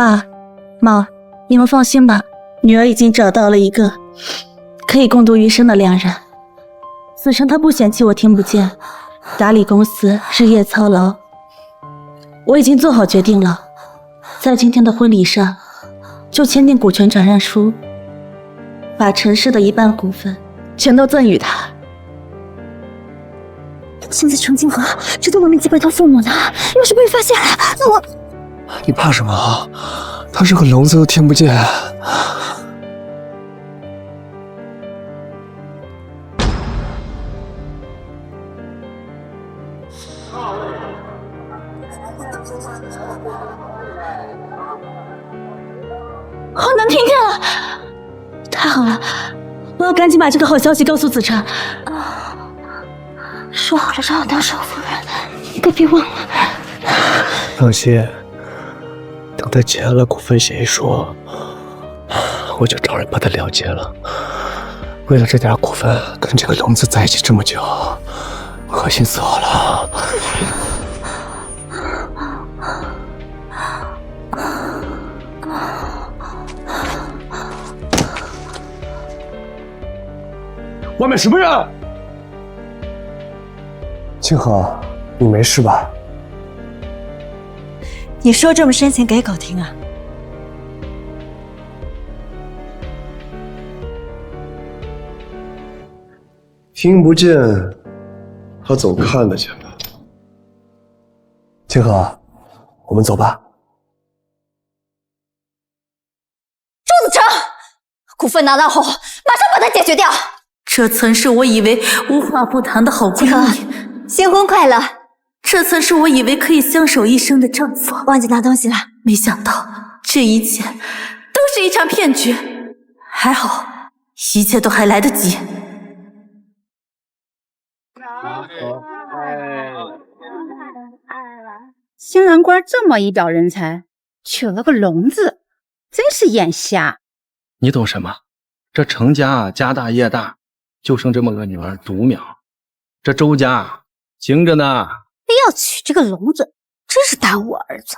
爸妈，你们放心吧，女儿已经找到了一个可以共度余生的良人。子成他不嫌弃我听不见，打理公司日夜操劳。我已经做好决定了，在今天的婚礼上就签订股权转让书，把陈氏的一半股份全都赠与他。现在程金河知道我们已经拜托父母呢，要是被发现了，那我……你怕什么啊？他是个聋子都听不见。好能听见了！太好了，我要赶紧把这个好消息告诉子成。说好了让我当少夫人，你可别忘了。放心，等他签了股份协议书，我就找人把他了结了。为了这点股份，跟这个聋子在一起这么久，恶心死我了。外面什么人？清河，你没事吧？你说这么深情给狗听啊？听不见，他总看得见吧？清河，我们走吧。周子成，股份拿到后，马上把它解决掉。这曾是我以为无话不谈的好闺蜜，新婚快乐！这曾是我以为可以相守一生的丈夫，忘记拿东西了。没想到这一切都是一场骗局。还好，一切都还来得及。新郎官这么一表人才，娶了个聋子，真是眼瞎。你懂什么？这程家家大业大，就剩这么个女儿独苗，这周家行着呢。非要娶这个聋子，真是耽误我儿子。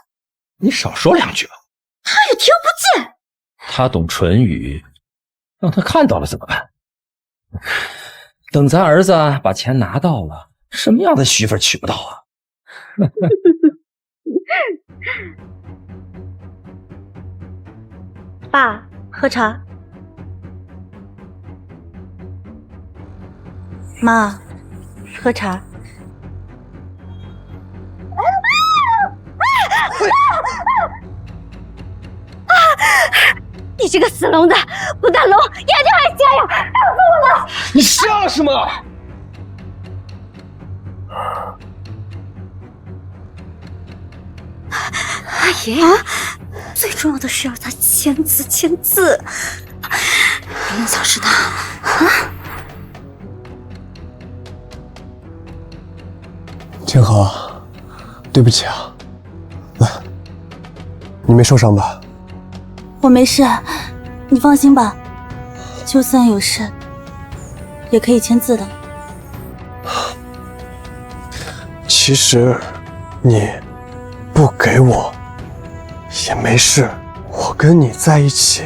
你少说两句吧。他也听不见。他懂唇语，让他看到了怎么办？等咱儿子把钱拿到了，什么样的媳妇娶不到啊？爸，喝茶。妈，喝茶。你这个死聋子，不但聋，眼睛还瞎呀！害死我了！你瞎什么？阿爷，最重要的是要他签字。林嫂是他啊？清河，对不起啊。来，你没受伤吧？我没事，你放心吧。就算有事，也可以签字的。其实，你不给我也没事。我跟你在一起，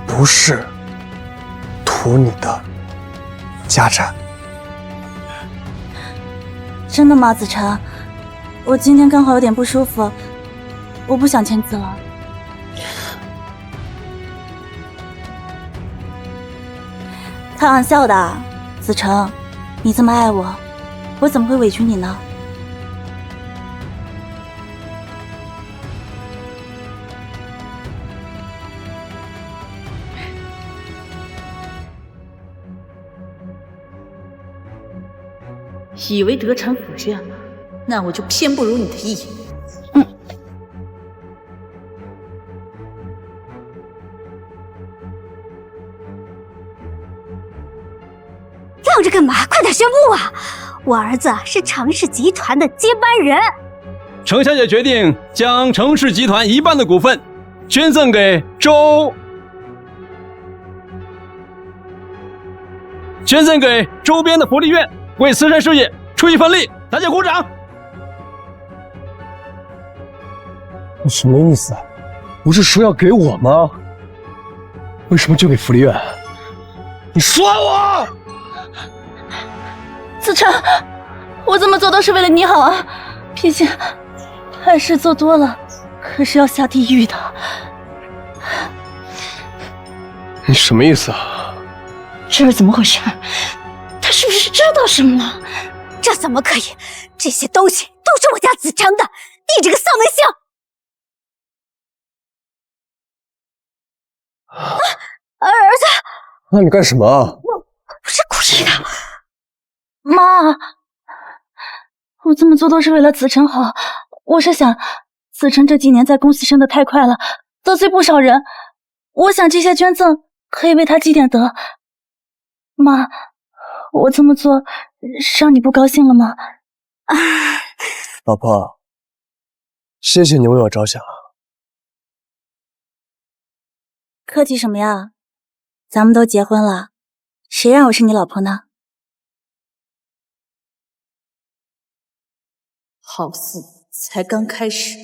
不是图你的家产。真的吗，子成？我今天刚好有点不舒服，我不想签字了。开玩笑的，子成，你这么爱我，我怎么会委屈你呢？以为得偿所愿吗？那我就偏不如你的意。晾着干嘛？快点宣布啊！我儿子是程氏集团的接班人。程小姐决定将程氏集团一半的股份捐赠给周边的福利院，为慈善事业出一份力。大家鼓掌！你什么意思？不是说要给我吗？为什么就给福利院？你说我！子琛，我这么做都是为了你好啊，毕竟坏事做多了，可是要下地狱的。你什么意思啊？这是怎么回事？他是不是知道什么了？这怎么可以？这些东西都是我家子成的，你这个丧门星！儿子，那你干什么？我不是故意的。妈，我这么做都是为了子琛好。我是想，子琛这几年在公司升得太快了，得罪不少人。我想这些捐赠可以为他积点德。妈，我这么做让你不高兴了吗？老婆，谢谢你为我着想。客气什么呀？咱们都结婚了，谁让我是你老婆呢？好事才刚开始。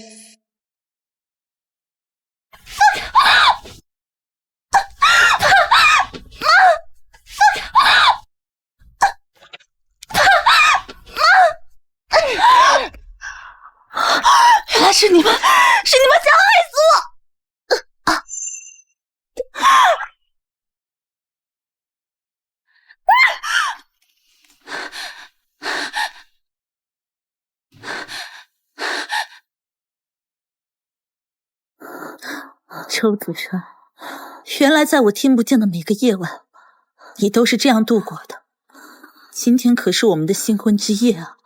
原来是你们想害死我！周子琛，原来在我听不见的每个夜晚，你都是这样度过的。今天可是我们的新婚之夜啊！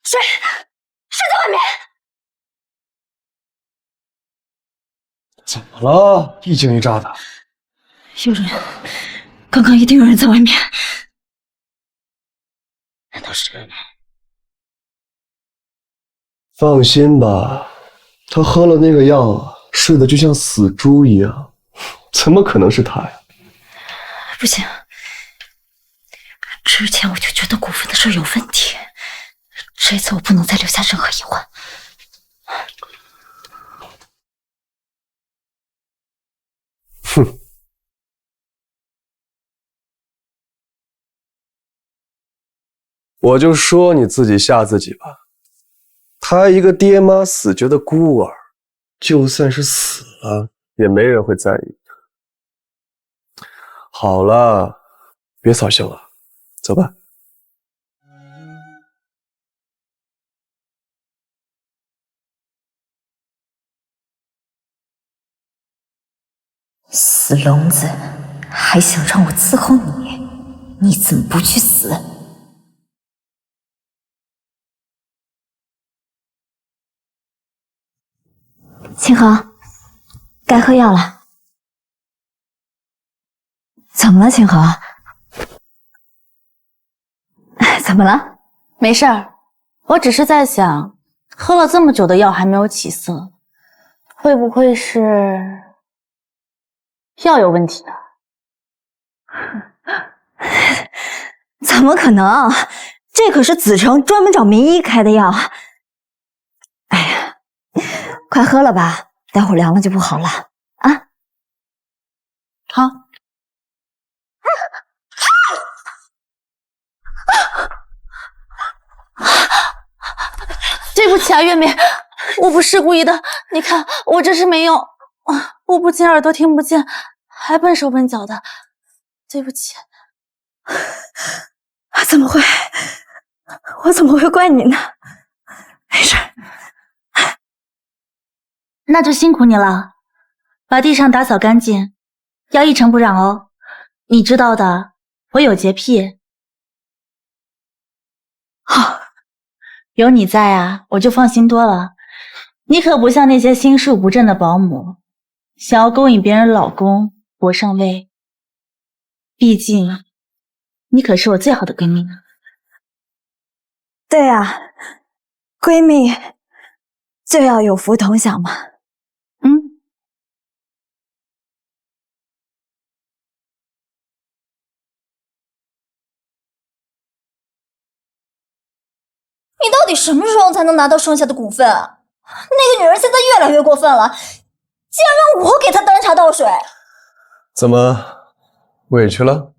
睡在外面。怎么了？一惊一乍的。有人，刚刚一定有人在外面。难道是？放心吧，他喝了那个药啊，睡得就像死猪一样，怎么可能是他呀？不行，之前我就觉得股份的事有问题，这次我不能再留下任何疑问。哼。我就说你自己吓自己吧。他一个爹妈死绝的孤儿，就算是死了，也没人会在意。好了，别扫兴了，走吧。死聋子，还想让我伺候你？你怎么不去死？清河，该喝药了。怎么了，清河？怎么了？没事儿，我只是在想，喝了这么久的药还没有起色，会不会是药有问题呢？怎么可能？这可是子成专门找名医开的药。哎呀，快喝了吧，待会儿凉了就不好了啊！好。对不起啊，月美，我不是故意的。你看，我这是没用，我不仅耳朵听不见，还笨手笨脚的。对不起。怎么会？我怎么会怪你呢？没事。那就辛苦你了，把地上打扫干净，要一尘不染哦。你知道的，我有洁癖。好，有你在啊，我就放心多了。你可不像那些心术不正的保姆，想要勾引别人老公搏上位。毕竟，你可是我最好的闺蜜呢。对啊，闺蜜就要有福同享嘛。嗯。你到底什么时候才能拿到剩下的股份啊？那个女人现在越来越过分了，竟然让我给她端茶倒水。怎么委屈了？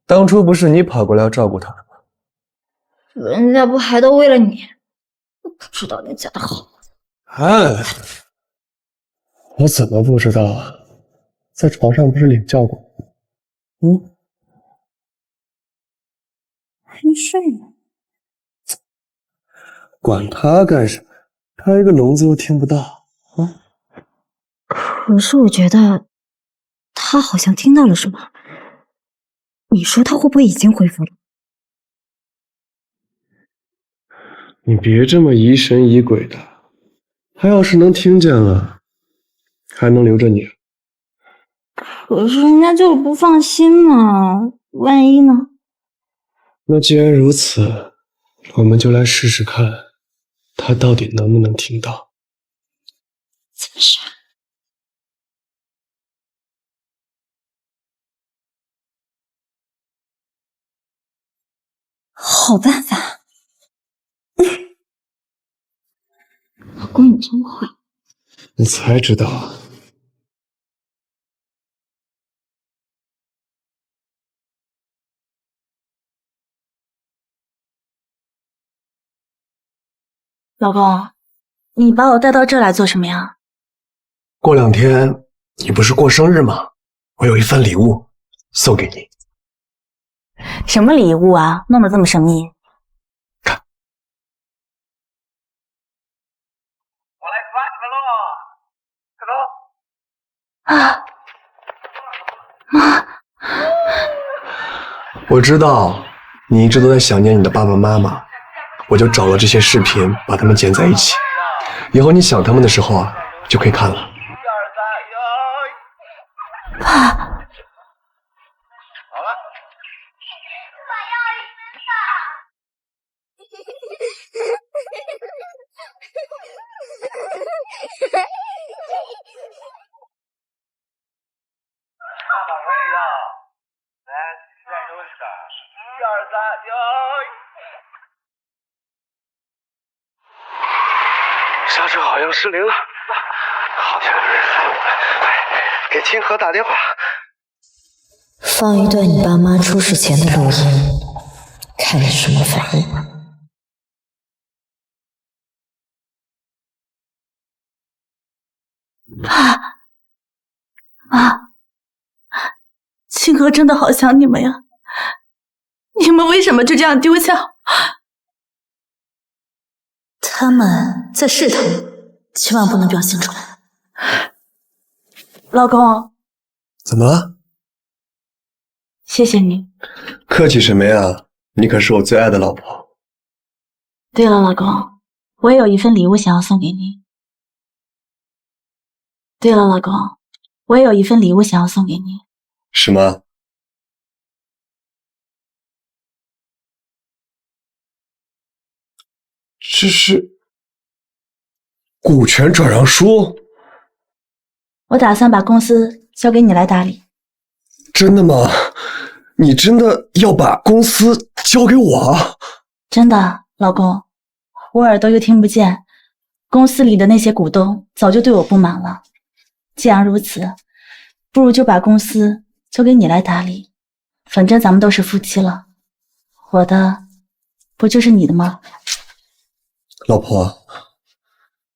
当初不是你跑过来要照顾她的吗？人家不还都为了你，不知道人家的好。哎，我怎么不知道啊？在床上不是领教过？还睡呢？管他干什么？开一个聋子又听不到。可是我觉得他好像听到了什么。你说他会不会已经恢复了？你别这么疑神疑鬼的，他要是能听见了，还能留着你？可是人家就是不放心嘛，万一呢？那既然如此，我们就来试试看，他到底能不能听到。怎么杀？好办法。老公，你真会。你才知道啊。老公，你把我带到这来做什么呀？过2天你不是过生日吗？我有一份礼物送给你。什么礼物啊？弄得这么神秘。看，我来抓你们喽！啊！我知道你一直都在想念你的爸爸妈妈，我就找了这些视频，把它们剪在一起。以后你想他们的时候啊，就可以看了。爸。刹车好像失灵了，好像有人害我们，快给清河打电话。放一段你爸妈出事前的录音，看你什么反应。爸，妈，清河真的好想你们呀！你们为什么就这样丢下？他们在试探你，千万不能表现出来。老公，怎么了？谢谢你。客气什么呀？你可是我最爱的老婆。对了，老公，我也有一份礼物想要送给你。对了，老公，我也有一份礼物想要送给你。什么？这是股权转让书？我打算把公司交给你来打理。真的吗？你真的要把公司交给我？真的，老公，我耳朵又听不见，公司里的那些股东早就对我不满了。既然如此，不如就把公司交给你来打理，反正咱们都是夫妻了，我的不就是你的吗？老婆，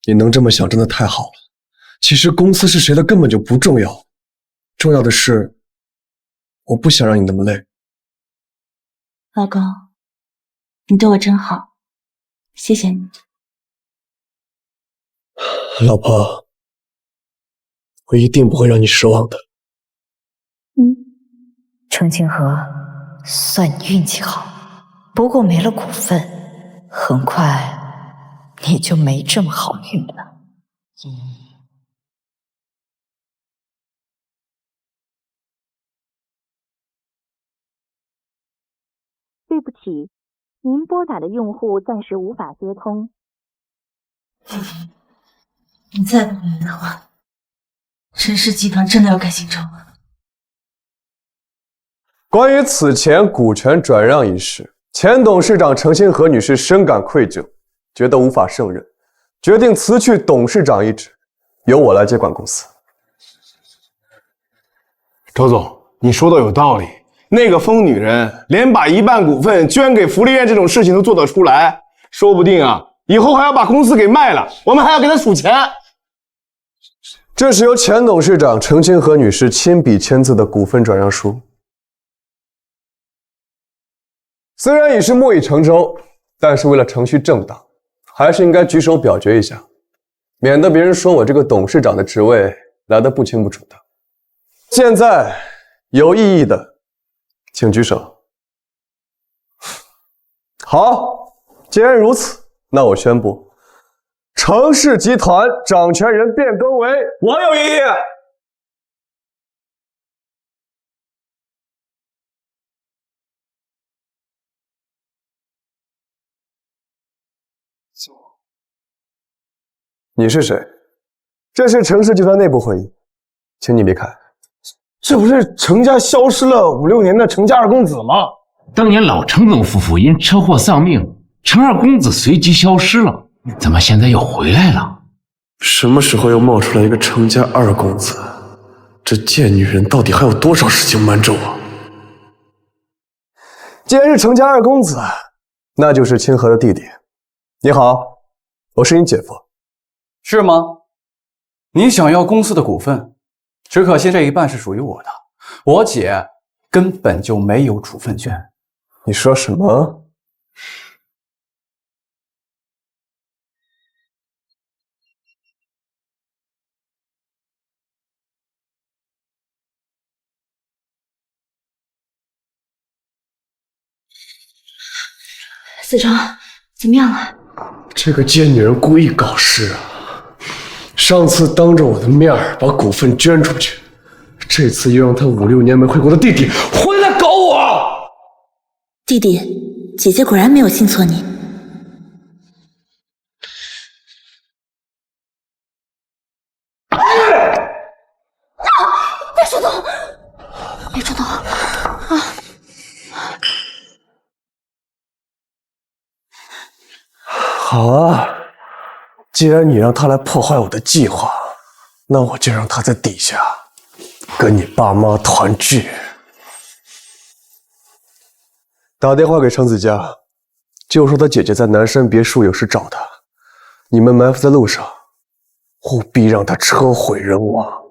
你能这么想真的太好了。其实公司是谁的根本就不重要，重要的是我不想让你那么累。老公，你对我真好，谢谢你。老婆，我一定不会让你失望的。程清河，算你运气好，不过没了股份，很快你就没这么好运了。对不起，您拨打的用户暂时无法接通。你再不回来的话，陈氏集团真的要改姓周了。关于此前股权转让一事，前董事长程星河女士深感愧疚，觉得无法胜任，决定辞去董事长一职，由我来接管公司。周总，你说的有道理。那个疯女人连把1半股份捐给福利院这种事情都做得出来，说不定啊，以后还要把公司给卖了，我们还要给她数钱。这是由前董事长程清河女士亲笔签字的股份转让书。虽然已是木已成舟，但是为了程序正当，还是应该举手表决一下，免得别人说我这个董事长的职位来得不清不楚的。现在有异议的，请举手。好，既然如此，那我宣布，程氏集团掌权人变更为我有异议。你是谁？这是程氏集团内部会议，请你离开。这不是程家消失了5、6年的程家二公子吗？当年老程总夫妇因车祸丧命，程二公子随即消失了，怎么现在又回来了？什么时候又冒出来一个程家二公子？这贱女人到底还有多少事情瞒着我？既然是程家二公子，那就是清河的弟弟。你好，我是你姐夫。是吗？你想要公司的股份，只可惜这一半是属于我的，我姐根本就没有处分权。你说什么？子成，怎么样了？这个贱女人故意搞事啊！上次当着我的面把股份捐出去，这次又让她5、6年没回国的弟弟回来搞我。弟弟，姐姐果然没有信错你。别冲动，别冲动啊！好啊，既然你让他来破坏我的计划，那我就让他在底下跟你爸妈团聚。打电话给程子佳，就说他姐姐在南山别墅有事找他，你们埋伏在路上，务必让他车毁人亡。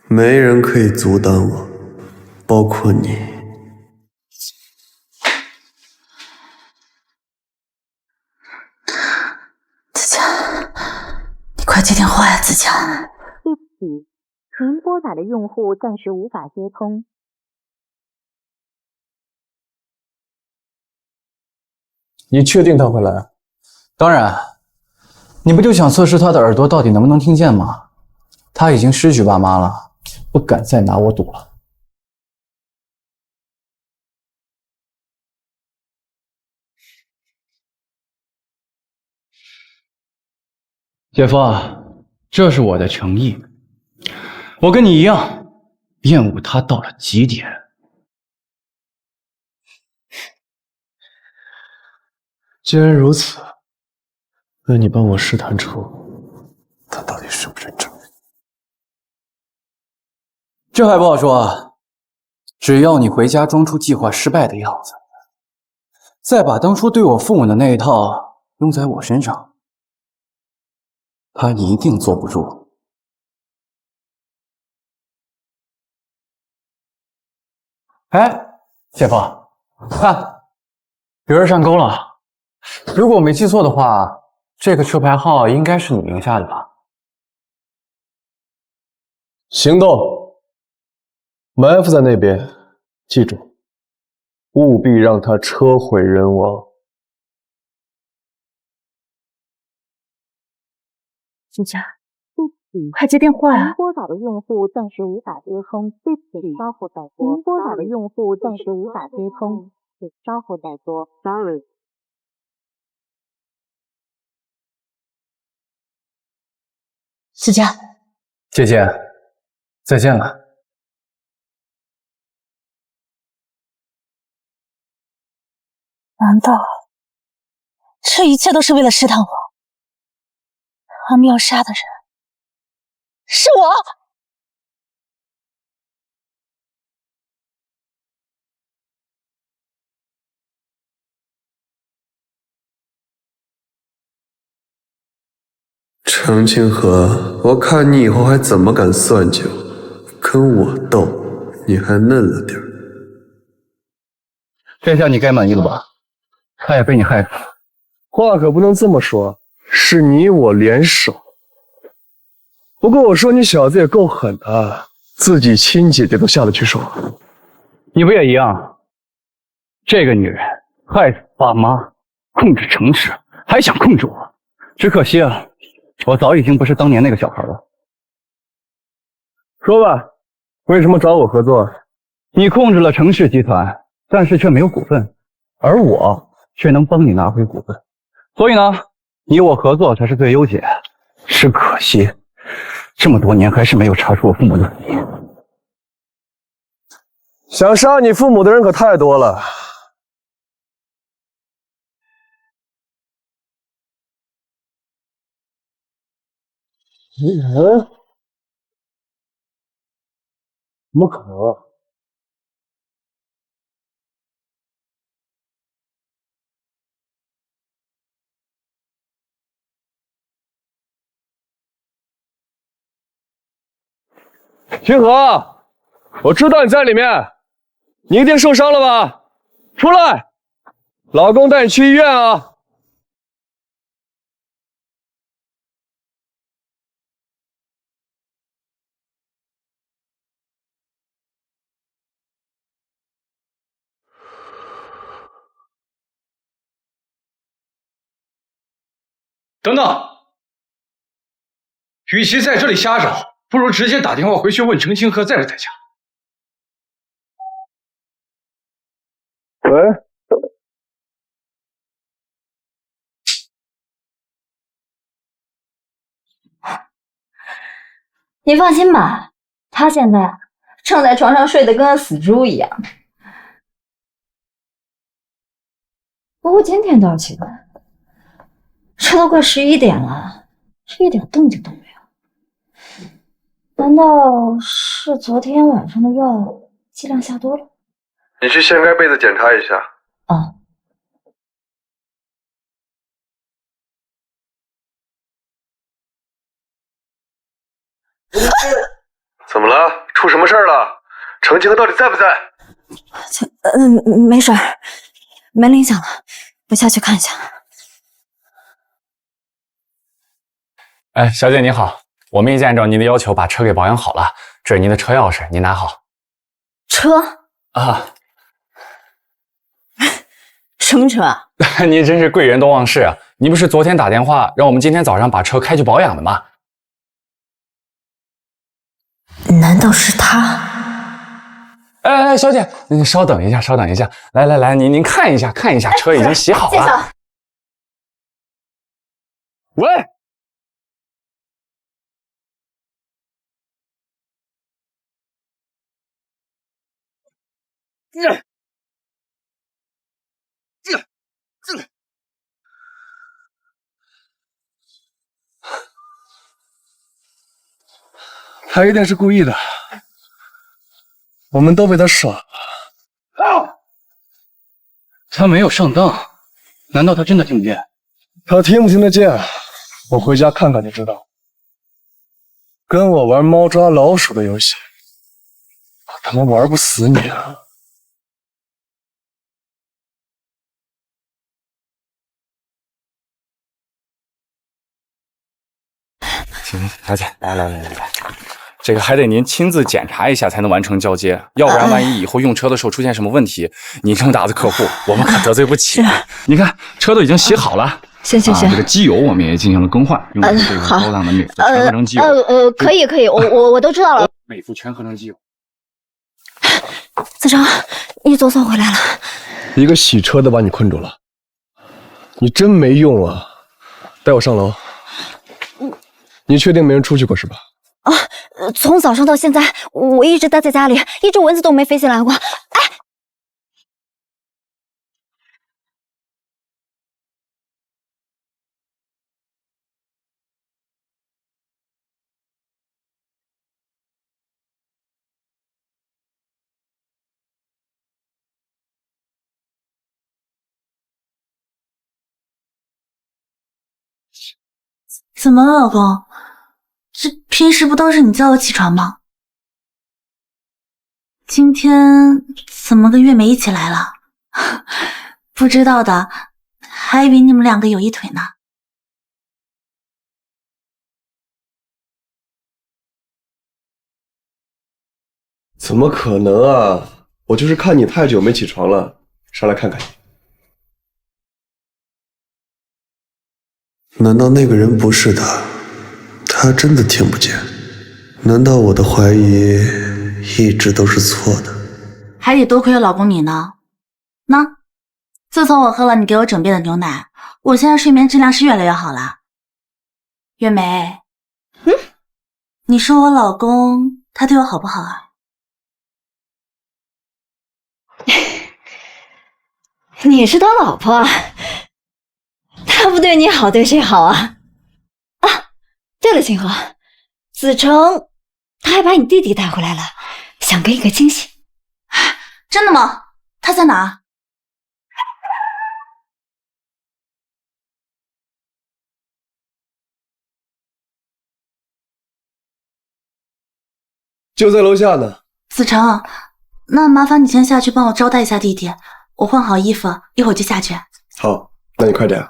没人可以阻挡我，包括你。子佳，你快接电话呀，子佳。对不起，您拨打的用户暂时无法接通。你确定他会来？当然，你不就想测试他的耳朵到底能不能听见吗？他已经失去爸妈了，不敢再拿我赌了。姐夫，这是我的诚意。我跟你一样，厌恶他到了极点。既然如此，那你帮我试探出他到底是不是真人。这还不好说啊，只要你回家装出计划失败的样子，再把当初对我父母的那一套用在我身上，他一定坐不住。哎，姐夫，看，有人上钩了。如果我没记错的话，这个车牌号应该是你名下的吧？行动，埋伏在那边，记住，务必让他车毁人亡。子佳，对不起，快接电话呀！您拨打的用户暂时无法接通，对不起，稍后再拨。您拨打的用户暂时无法接通，请稍后再拨。Sorry。思佳，姐姐，再见了。难道这一切都是为了试探我。他们要杀的人是我。程清河，我看你以后还怎么敢算计我？跟我斗，你还嫩了点儿。这下你该满意了吧？他也被你害死了。话可不能这么说，是你我联手。不过我说你小子也够狠的，自己亲姐姐都下得去手。你不也一样？这个女人害死爸妈，控制城池，还想控制我。只可惜啊，我早已经不是当年那个小孩了。说吧，为什么找我合作？你控制了程氏集团，但是却没有股份，而我却能帮你拿回股份。所以呢，你我合作才是最优解。只可惜，这么多年还是没有查出我父母的死因。想杀你父母的人可太多了。人？怎么可能啊？清河，我知道你在里面，你一定受伤了吧？出来，老公带你去医院啊！等等，与其在这里瞎找，不如直接打电话回去问程清河在不在家。喂，你放心吧，他现在正在床上睡得跟个死猪一样。不过今天倒奇怪，这都快11点了，这一点动静都没有。难道是昨天晚上的药剂量下多了？你去掀开被子检查一下。哦。怎么了？出什么事了？程清河到底在不在？没事儿，门铃响了，我下去看一下。哎，小姐你好，我们已经按照您的要求把车给保养好了，这是您的车钥匙，您拿好。车啊？什么车啊？您真是贵人多忘事啊！您不是昨天打电话让我们今天早上把车开去保养的吗？难道是他？哎，小姐，您稍等一下，稍等一下，来，您看一下，车已经洗好了。喂。他一定是故意的，我们都被他耍了。他没有上当，难道他真的听不见？他听不听得见，我回家看看就知道。跟我玩猫抓老鼠的游戏，我他妈玩不死你啊！行，小姐，来，这个还得您亲自检查一下才能完成交接，要不然万一以后用车的时候出现什么问题，您这么大的客户，我们可得罪不起。你看，车都已经洗好了。行，这个机油我们也进行了更换，用的是这个高档的美孚全合成机油。可以，我都知道了。美孚全合成机油。子成，你总算回来了。一个洗车的把你困住了，你真没用啊！带我上楼。你确定没人出去过是吧？啊，从早上到现在，我一直待在家里，一只蚊子都没飞进来过。哎。怎么了，老公？这平时不都是你叫我起床吗？今天怎么跟月梅一起来了？不知道的，还以为你们两个有一腿呢。怎么可能啊！我就是看你太久没起床了，上来看看你。难道那个人不是他？他真的听不见？难道我的怀疑一直都是错的？还得多亏了老公你呢。那，自从我喝了你给我准备的牛奶，我现在睡眠质量是越来越好了。月梅，你说我老公他对我好不好啊？你是他老婆，他不对你好，对谁好啊？啊，对了，清河，子成他还把你弟弟带回来了，想给你个惊喜。真的吗？他在哪？就在楼下呢。子成，那麻烦你先下去帮我招待一下弟弟，我换好衣服，一会儿就下去。好，那你快点。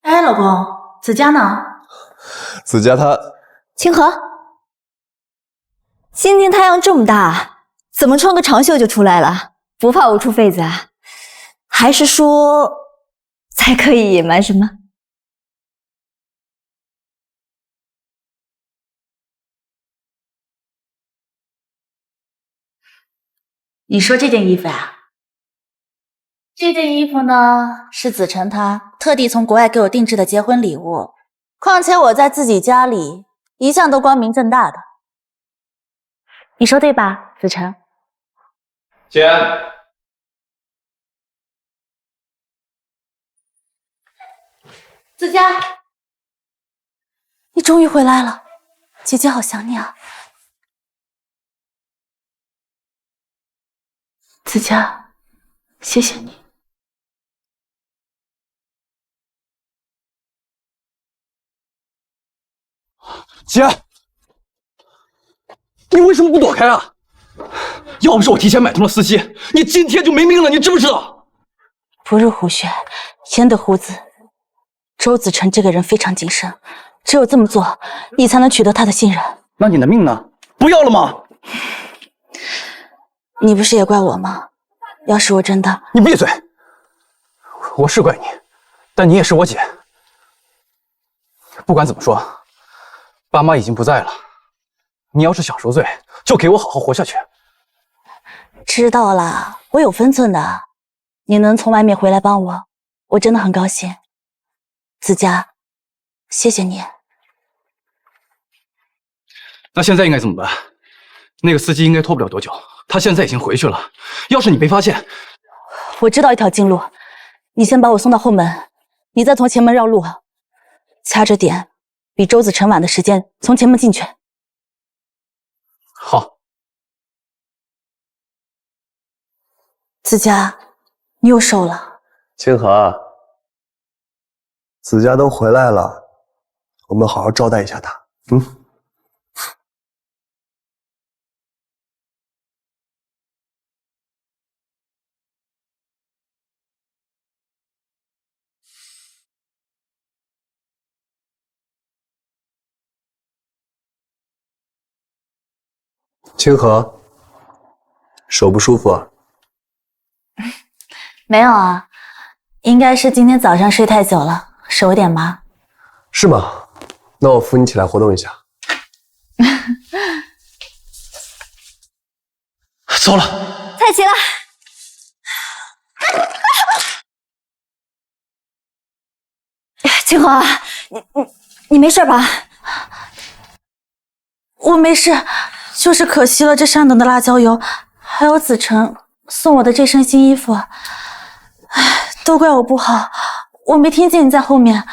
哎，老公，子佳呢？子佳她……清河，今天太阳这么大，怎么穿个长袖就出来了？不怕我出痱子啊？还是说才可以隐瞒什么？你说这件衣服呀？这件衣服呢，是子成他特地从国外给我定制的结婚礼物。况且我在自己家里一向都光明正大的，你说对吧，子成？姐，子佳，你终于回来了，姐姐好想你啊。子佳，谢谢你。姐，你为什么不躲开啊？要不是我提前买通了司机，你今天就没命了，你知不知道？不入虎穴，焉得虎子。周子成这个人非常谨慎，只有这么做，你才能取得他的信任。那你的命呢？不要了吗？你不是也怪我吗？要是我真的……你闭嘴！我是怪你，但你也是我姐。不管怎么说，爸妈已经不在了，你要是想赎罪，就给我好好活下去。知道了，我有分寸的。你能从外面回来帮我，我真的很高兴。子佳，谢谢你。那现在应该怎么办？那个司机应该拖不了多久，他现在已经回去了。要是你被发现，我知道一条近路，你先把我送到后门，你再从前门绕路，掐着点，比周子成晚的时间从前门进去。好。子佳，你又瘦了。清河，子佳都回来了，我们好好招待一下她。清河，手不舒服啊？没有啊，应该是今天早上睡太久了，手有点麻。是吗？那我扶你起来活动一下。走了。太奇了。清河，你没事吧？我没事，就是可惜了这上等的辣椒油，还有子成送我的这身新衣服，唉，都怪我不好，我没听见你在后面。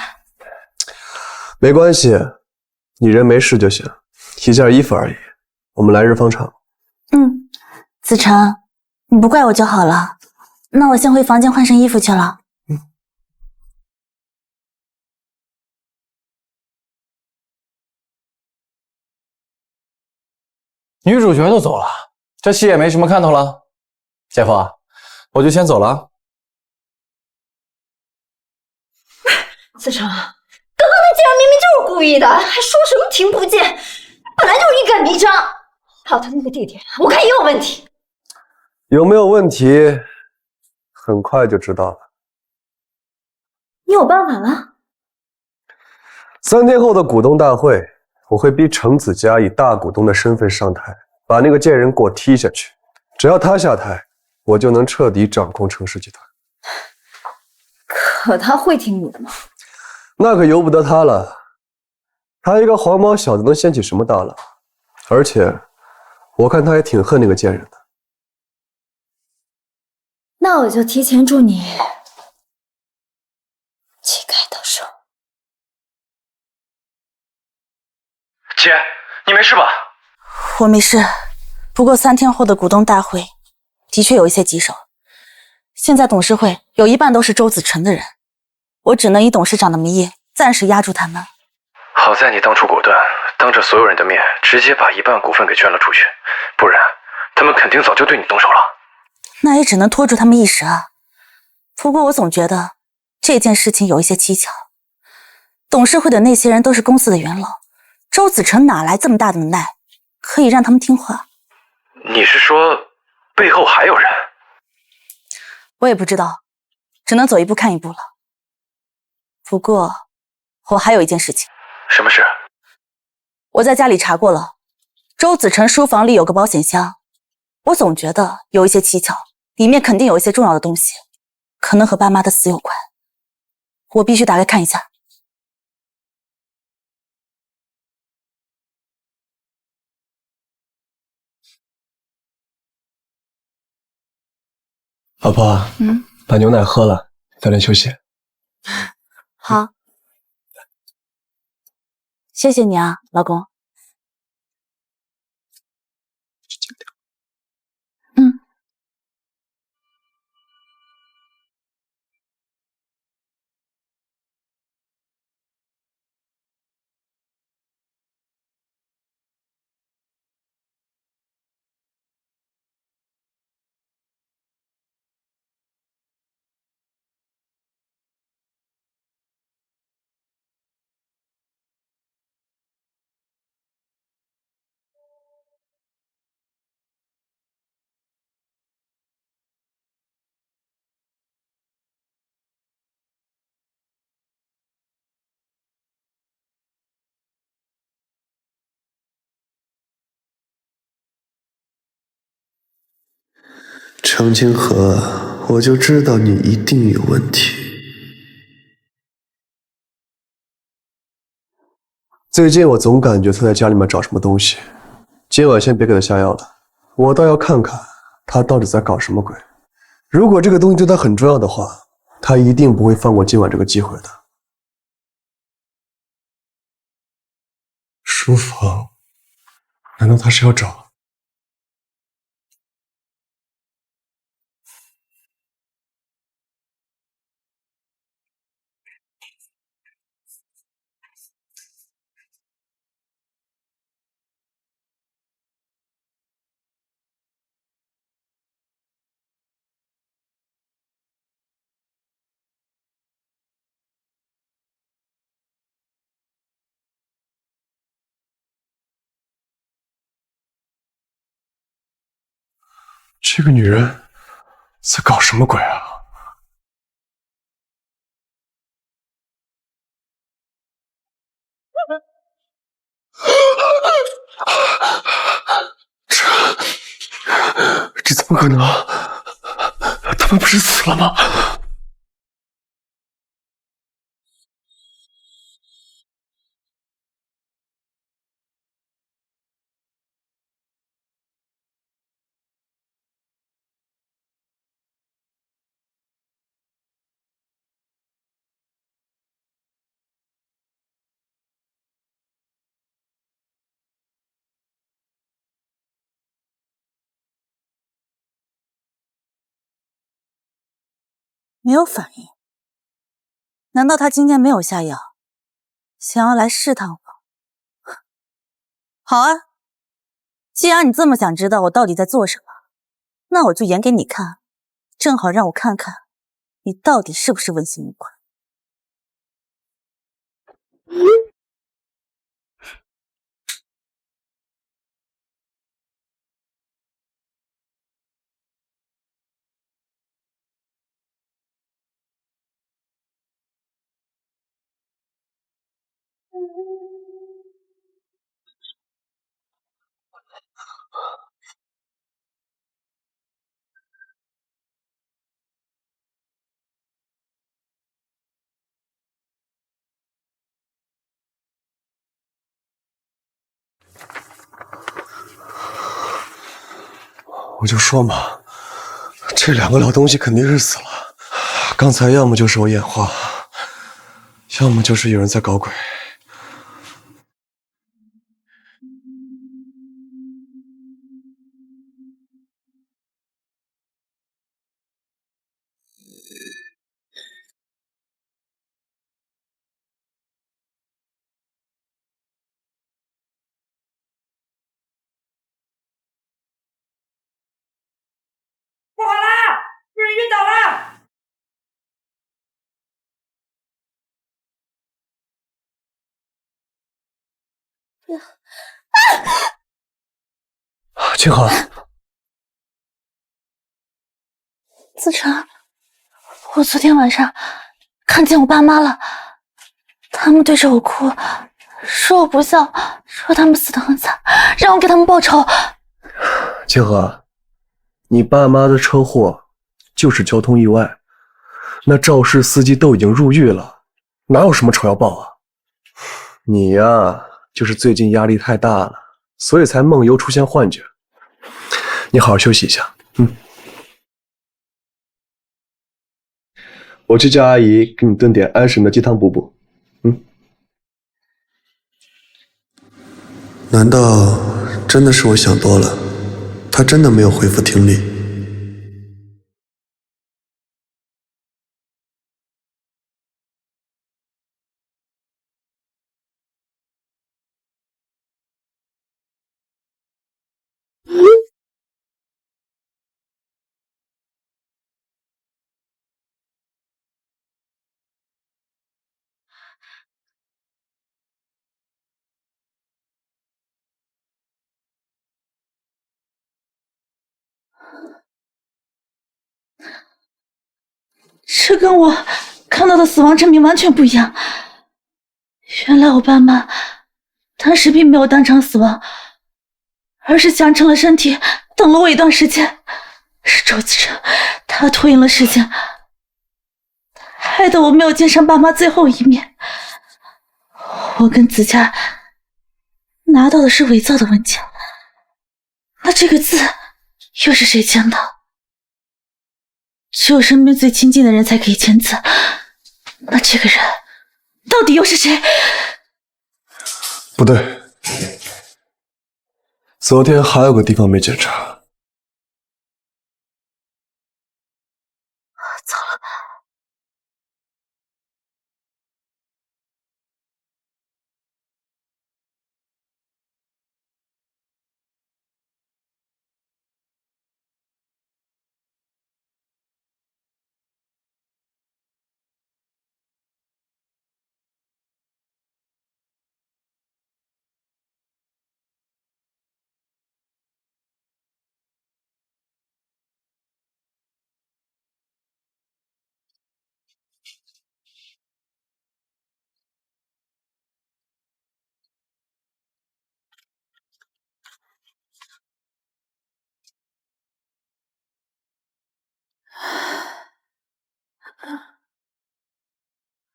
没关系，你人没事就行，一件衣服而已，我们来日方长。子成，你不怪我就好了。那我先回房间换身衣服去了。女主角都走了，这戏也没什么看头了。姐夫，我就先走了。子成，刚刚他竟然明明就是故意的，还说什么听不见，本来就是一杆迷障。还有他那个弟弟，我看也有问题。有没有问题，很快就知道了。你有办法了3天后的股东大会，我会逼程子嘉以大股东的身份上台，把那个贱人给我踢下去。只要他下台，我就能彻底掌控程氏集团。可他会听你的吗？那可由不得他了。他一个黄毛小子能掀起什么大浪？而且，我看他也挺恨那个贱人的。那我就提前祝你旗开得胜。姐，你没事吧？我没事，不过3天后的股东大会的确有一些棘手。现在董事会有一半都是周子成的人，我只能以董事长的名义暂时压住他们。好在你当初果断，当着所有人的面直接把1半股份给捐了出去，不然他们肯定早就对你动手了。那也只能拖住他们一时啊。不过我总觉得这件事情有一些蹊跷。董事会的那些人都是公司的元老，周子成哪来这么大的能耐，可以让他们听话？你是说背后还有人？我也不知道，只能走一步看一步了。不过我还有一件事情。什么事？我在家里查过了，周子成书房里有个保险箱，我总觉得有一些蹊跷，里面肯定有一些重要的东西，可能和爸妈的死有关。我必须打开看一下。老婆，把牛奶喝了，早点休息。好，谢谢你啊，老公。程清河，我就知道你一定有问题。最近我总感觉他在家里面找什么东西，今晚先别给他下药了，我倒要看看他到底在搞什么鬼。如果这个东西对他很重要的话，他一定不会放过今晚这个机会的。书房，难道他是要找？这个女人在搞什么鬼啊？这怎么可能？他们不是死了吗？没有反应？难道他今天没有下药，想要来试探我？好啊，既然你这么想知道我到底在做什么，那我就演给你看，正好让我看看你到底是不是问心无愧。我就说嘛，这两个老东西肯定是死了。刚才要么就是我眼花，要么就是有人在搞鬼。不好啦！有人晕倒了！清河，子辰，我昨天晚上看见我爸妈了，他们对着我哭，说我不孝，说他们死得很惨，让我给他们报仇。清河，你爸妈的车祸就是交通意外，那肇事司机都已经入狱了，哪有什么仇要报啊？你呀，就是最近压力太大了，所以才梦游出现幻觉。你好好休息一下，我去叫阿姨给你炖点安神的鸡汤补补。难道真的是我想多了？他真的没有恢复听力？这跟我看到的死亡证明完全不一样。原来我爸妈当时并没有当场死亡，而是强撑了身体，等了我一段时间。是周子辰，他拖延了时间，害得我没有见上爸妈最后一面。我跟子佳拿到的是伪造的文件，那这个字又是谁签的？只有身边最亲近的人才可以签字，那这个人到底又是谁？不对，昨天还有个地方没检查。糟了！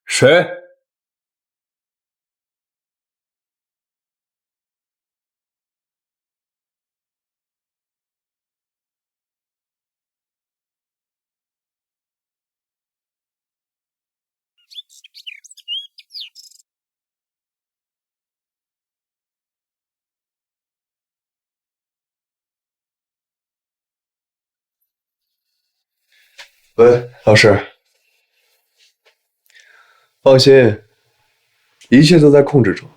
谁？喂，老师，放心，一切都在控制中。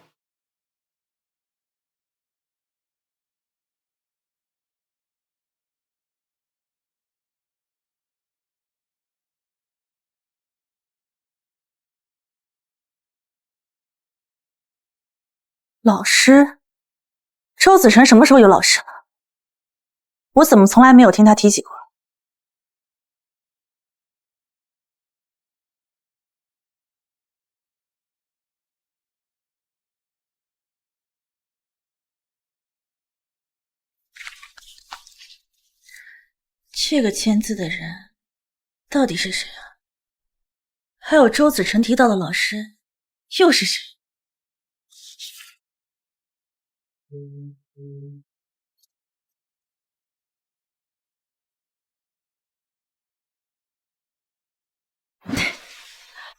老师？周子辰什么时候有老师了？我怎么从来没有听他提起过？这个签字的人到底是谁啊？还有周子辰提到的老师又是谁？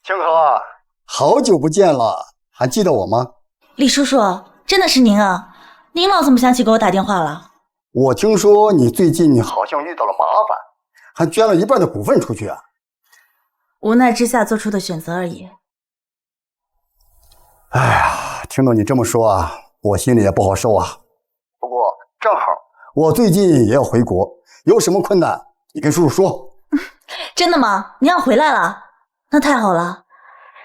清河，好久不见了，还记得我吗？李叔叔，真的是您啊！您老怎么想起给我打电话了？我听说你最近好像遇到了麻烦，还捐了1半的股份出去啊？无奈之下做出的选择而已。哎呀，听到你这么说啊，我心里也不好受啊。不过正好我最近也要回国，有什么困难你跟叔叔说。真的吗？您要回来了？那太好了。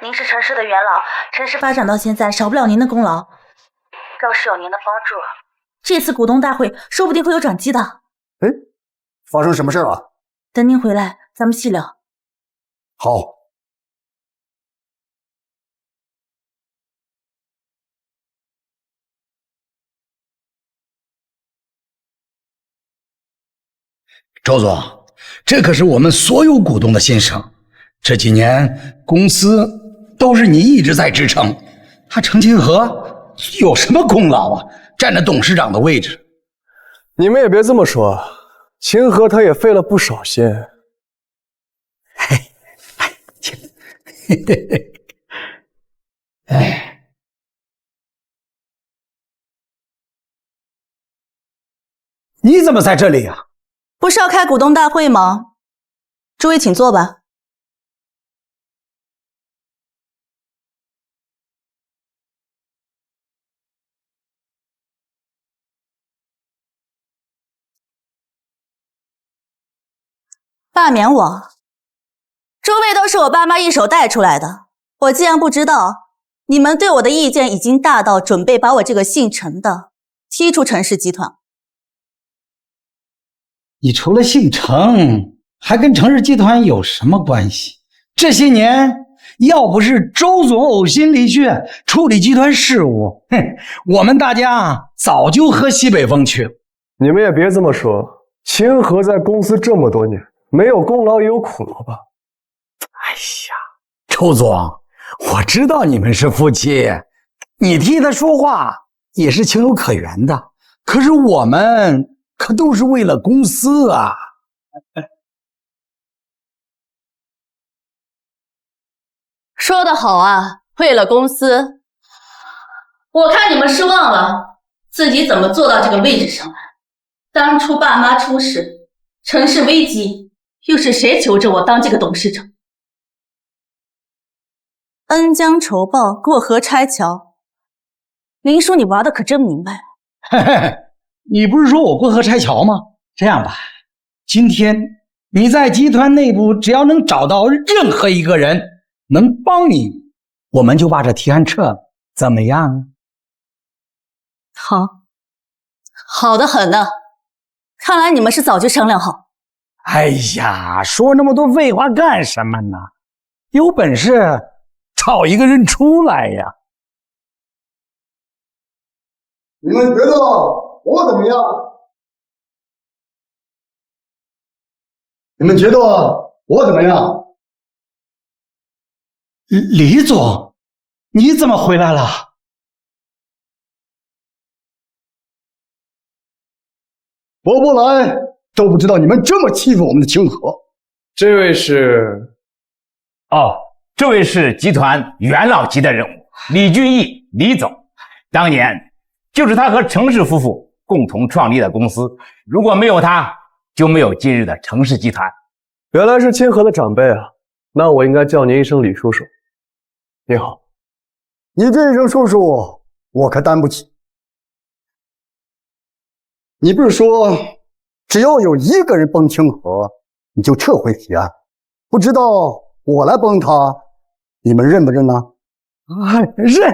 您是城市的元老，城市发展到现在少不了您的功劳。要是有您的帮助，这次股东大会说不定会有转机的。哎，发生什么事了？等您回来咱们细聊。好。周总，这可是我们所有股东的心声。这几年公司都是你一直在支撑，他程清河有什么功劳啊？占着董事长的位置。你们也别这么说，清河他也费了不少心。哎，你怎么在这里呀？不是要开股东大会吗？诸位请坐吧。罢免我？诸位都是我爸妈一手带出来的，我既然不知道，你们对我的意见已经大到准备把我这个姓陈的踢出陈氏集团。你除了姓程，还跟程氏集团有什么关系？这些年要不是周总呕心沥血处理集团事务，我们大家早就喝西北风去了。你们也别这么说，清河在公司这么多年，没有功劳也有苦劳吧？哎呀，周总，我知道你们是夫妻，你替他说话也是情有可原的，可是我们可都是为了公司啊。说得好啊，为了公司。我看你们失望了，自己怎么坐到这个位置上来？当初爸妈出事，城市危机，又是谁求着我当这个董事长？恩将仇报，过河拆桥。林叔，你玩的可真明白。嘿嘿，你不是说我过河拆桥吗？这样吧，今天你在集团内部只要能找到任何一个人能帮你，我们就把这提案撤了，怎么样？好，好的很呢。看来你们是早就商量好。哎呀，说那么多废话干什么呢？有本事找一个人出来呀！你们觉得我怎么样？你们觉得我怎么样？李总，你怎么回来了？我不来都不知道你们这么欺负我们的清河。这位是？哦，这位是集团元老级的人物李俊毅，李总。当年就是他和程氏夫妇共同创立的公司，如果没有他，就没有今日的程氏集团。原来是清河的长辈啊，那我应该叫您一声李叔叔。你好，你这一声叔叔，我可担不起。你不是说只要有一个人崩清河，你就撤回提案？不知道我来崩他，你们认不认呢？认，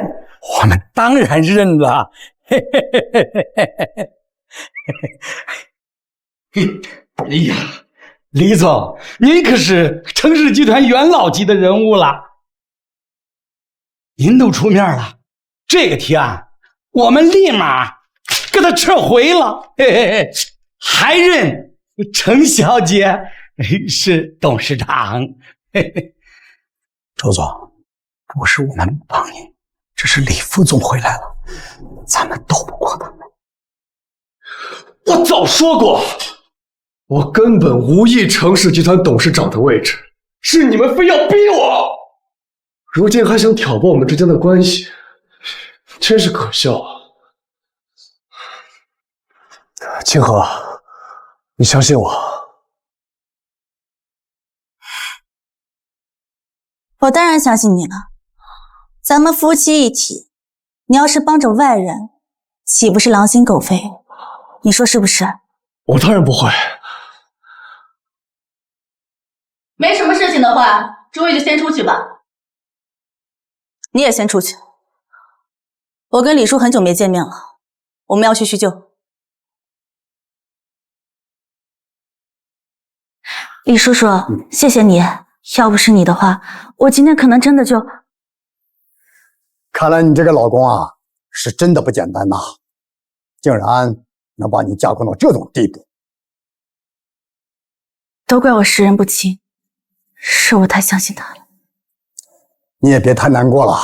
我们当然认了。嘿嘿嘿嘿嘿嘿嘿。哎呀，李总，您可是城市集团元老级的人物了，您都出面了，这个提案我们立马给他撤回了。嘿嘿嘿，还认程小姐是董事长。嘿嘿，周总，不是我们不帮你，这是李副总回来了，咱们斗不过他们。我早说过，我根本无意城市集团董事长的位置，是你们非要逼我，如今还想挑拨我们之间的关系，真是可笑啊！清河，你相信我。我当然相信你了，咱们夫妻一体，你要是帮着外人，岂不是狼心狗肺？你说是不是？我当然不会。没什么事情的话，诸位就先出去吧。你也先出去。我跟李叔很久没见面了，我们要去叙旧。李叔叔，谢谢你，要不是你的话，我今天可能真的就……看来你这个老公啊，是真的不简单呐，竟然能把你架空到这种地步。都怪我识人不清，是我太相信他了。你也别太难过了，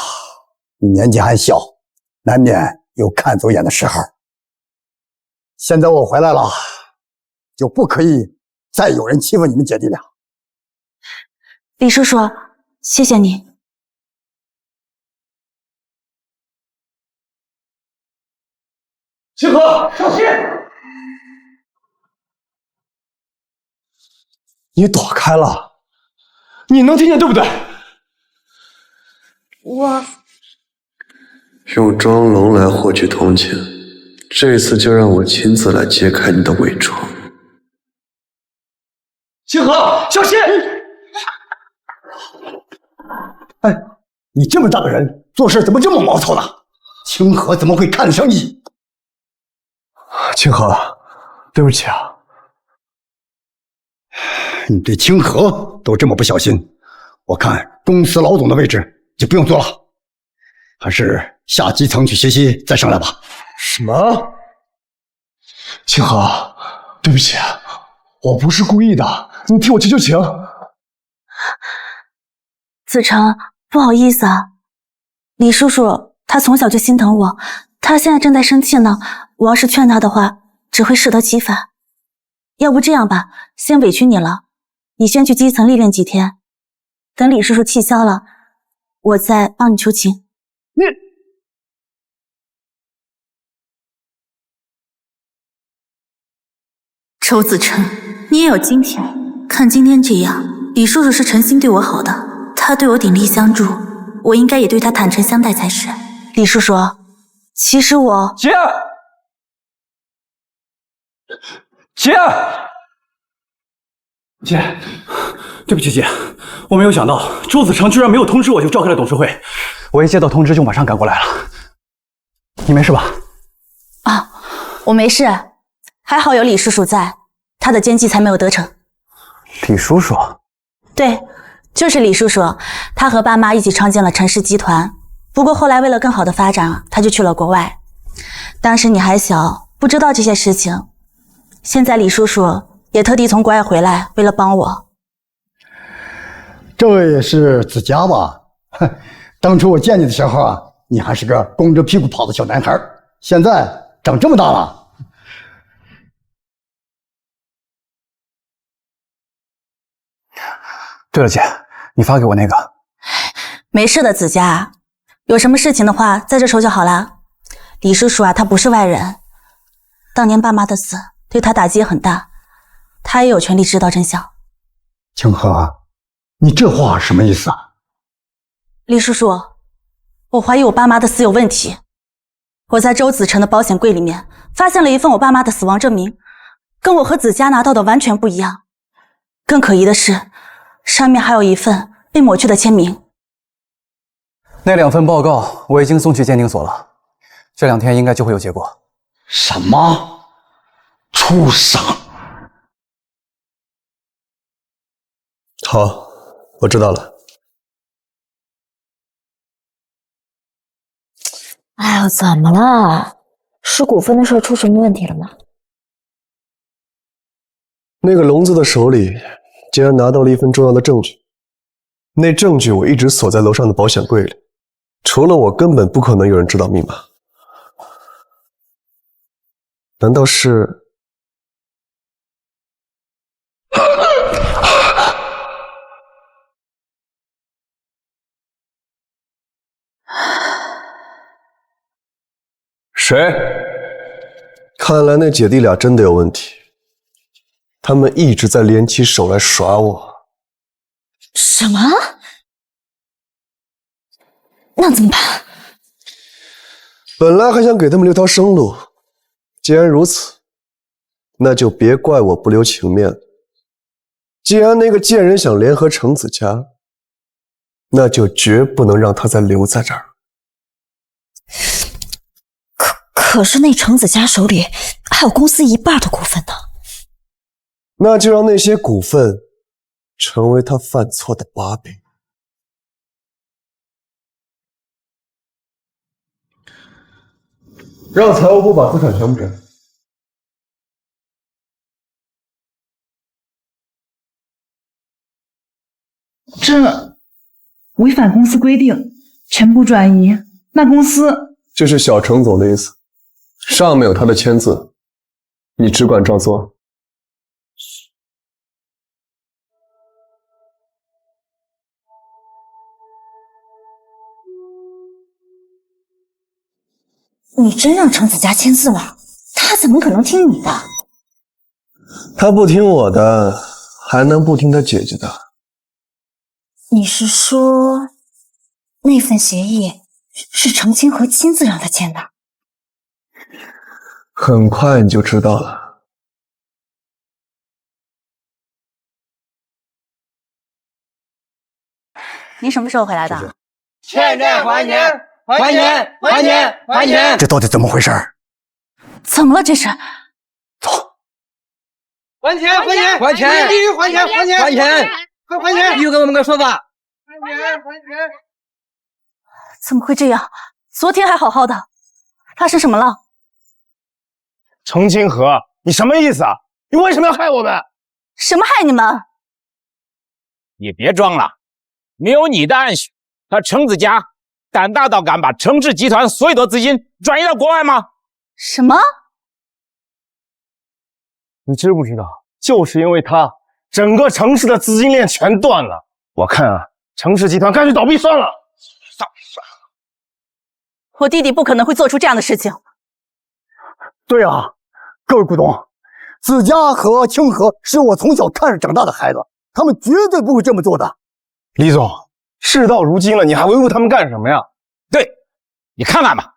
你年纪还小，难免有看走眼的时候。现在我回来了，就不可以再有人欺负你们姐弟俩。李叔叔，谢谢你。清河，小心！你躲开了，你能听见对不对？我用装聋来获取同情，这次就让我亲自来揭开你的伪装。清河，小心！哎，你这么大个人，做事怎么这么毛糙呢？清河怎么会看得上你？清河，对不起啊。你对清河都这么不小心，我看公司老总的位置就不用做了，还是下基层去学习再上来吧。什么？清河，对不起，我不是故意的，你替我求求情。子成，不好意思啊，李叔叔他从小就心疼我，他现在正在生气呢，我要是劝他的话，只会适得其反。要不这样吧，先委屈你了，你先去基层历练几天，等李叔叔气消了，我再帮你求情。周子成，你也有今天，看今天这样，李叔叔是诚心对我好的，他对我鼎力相助，我应该也对他坦诚相待才是。李叔叔，其实我……姐，对不起姐，我没有想到周子成居然没有通知我就召开了董事会，我一接到通知就马上赶过来了。你没事吧？啊，我没事，还好有李叔叔在，他的奸计才没有得逞。李叔叔？对，就是李叔叔，他和爸妈一起创建了陈氏集团，不过后来为了更好的发展，他就去了国外。当时你还小，不知道这些事情，现在李叔叔也特地从国外回来，为了帮我。这位也是子佳吧？当初我见你的时候啊，你还是个光着屁股跑的小男孩，现在长这么大了。对了姐，你发给我那个。没事的，子佳，有什么事情的话在这说就好了。李叔叔啊，他不是外人，当年爸妈的死对他打击也很大，他也有权利知道真相。清河，你这话什么意思啊？李叔叔，我怀疑我爸妈的死有问题。我在周子成的保险柜里面发现了一份我爸妈的死亡证明，跟我和子佳拿到的完全不一样。更可疑的是，上面还有一份被抹去的签名。那2份报告我已经送去鉴定所了，这2天应该就会有结果。什么？畜生！好，我知道了。哎呀，怎么了？是股份的事出什么问题了吗？那个聋子的手里竟然拿到了一份重要的证据，那证据我一直锁在楼上的保险柜里，除了我根本不可能有人知道密码。难道是？谁？看来那姐弟俩真的有问题，他们一直在联起手来耍我。什么？那怎么办？本来还想给他们留条生路，既然如此，那就别怪我不留情面。既然那个贱人想联合程子佳，那就绝不能让他再留在这儿。可是那程子佳手里还有公司1半的股份呢。那就让那些股份成为他犯错的把柄。让财务部把资产全部整理。这违反公司规定，全部转移，那公司……这是小程总的意思，上面有他的签字，你只管照做。你真让程子佳签字了？他怎么可能听你的？他不听我的，还能不听他姐姐的？你是说，那份协议是程清河亲自让他签的？很快你就知道了。你什么时候回来的？欠债还钱！还钱！还钱！还钱！这到底怎么回事？怎么了这是？还钱！还钱！还钱！必须还钱！还钱！还钱！快还钱！必须给我们个说法！还钱！还钱！怎么会这样？昨天还好好的，发生什么了？程清河，你什么意思啊？你为什么要害我们？什么害你们？你别装了，没有你的暗许，他程子佳胆大到敢把程氏集团所有的资金转移到国外吗？什么？你知不知道，就是因为他，整个程氏的资金链全断了。我看啊，程氏集团干脆倒闭算了。我弟弟不可能会做出这样的事情。对啊，各位股东，子佳和清河是我从小看着长大的孩子，他们绝对不会这么做的。李总，事到如今了，你还维护他们干什么呀？对，你看看吧。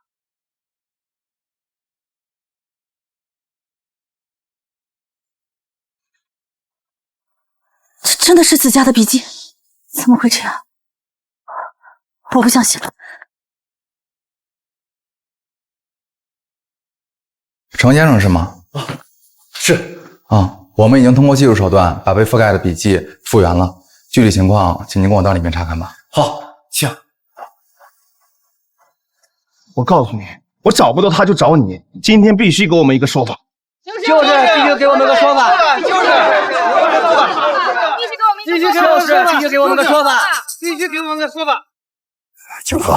这真的是子佳的笔记？怎么会这样？我不相信了。程先生是吗？是啊，我们已经通过技术手段把被覆盖的笔记复原了，具体情况请您跟我到里面查看吧。好，请。我告诉你，我找不到他就找你，今天必须给我们一个说法。就是必须给我们个说法，必须给我们个说法，必须给我们个说法。清河，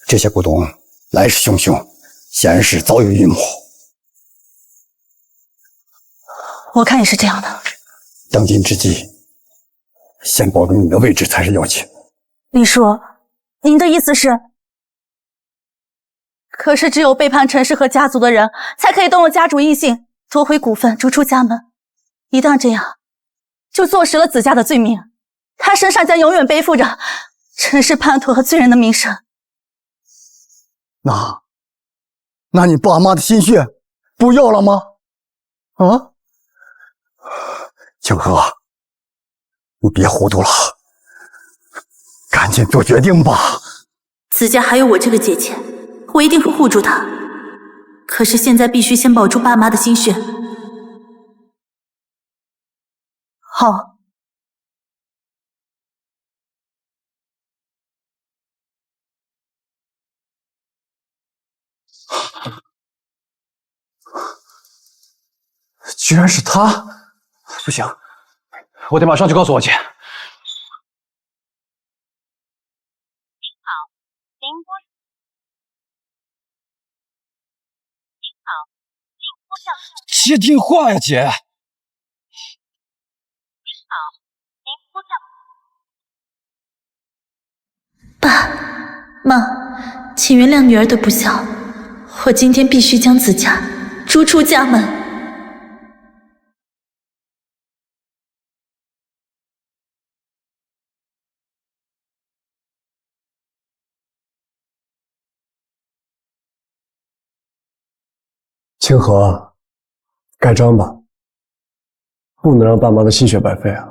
这些股东来势汹汹，显然是早有预谋。我看也是这样的。当今之计，先保住你的位置才是要紧。李叔，您的意思是？可是只有背叛陈氏和家族的人，才可以动用家主异姓，夺回股份，逐出家门。一旦这样，就坐实了子佳的罪名，他身上将永远背负着陈氏叛徒和罪人的名声。那你爸妈的心血不要了吗？啊？清河，你别糊涂了，赶紧做决定吧。子家还有我这个姐姐，我一定会护住她。可是现在必须先保住爸妈的心血。好。居然是他！不行，我得马上去告诉我姐。接电话呀，姐！爸妈，请原谅女儿的不孝，我今天必须将子家逐出家门。清河，盖章吧，不能让爸妈的心血白费啊！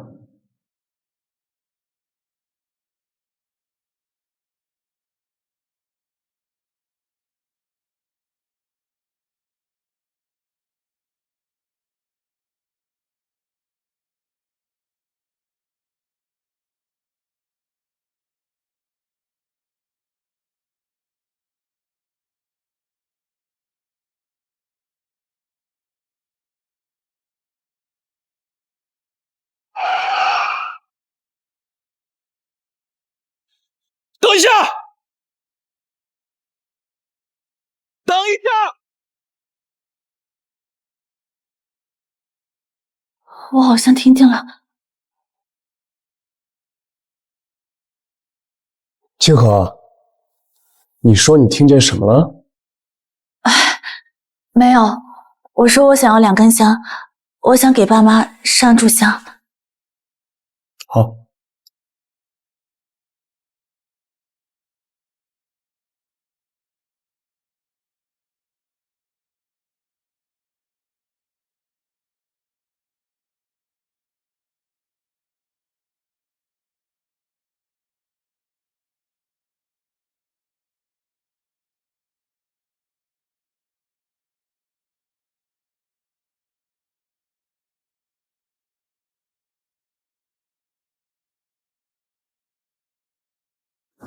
等一下！等一下！我好像听见了。清河，你说你听见什么了？没有，我说我想要2根香，我想给爸妈上炷香。好。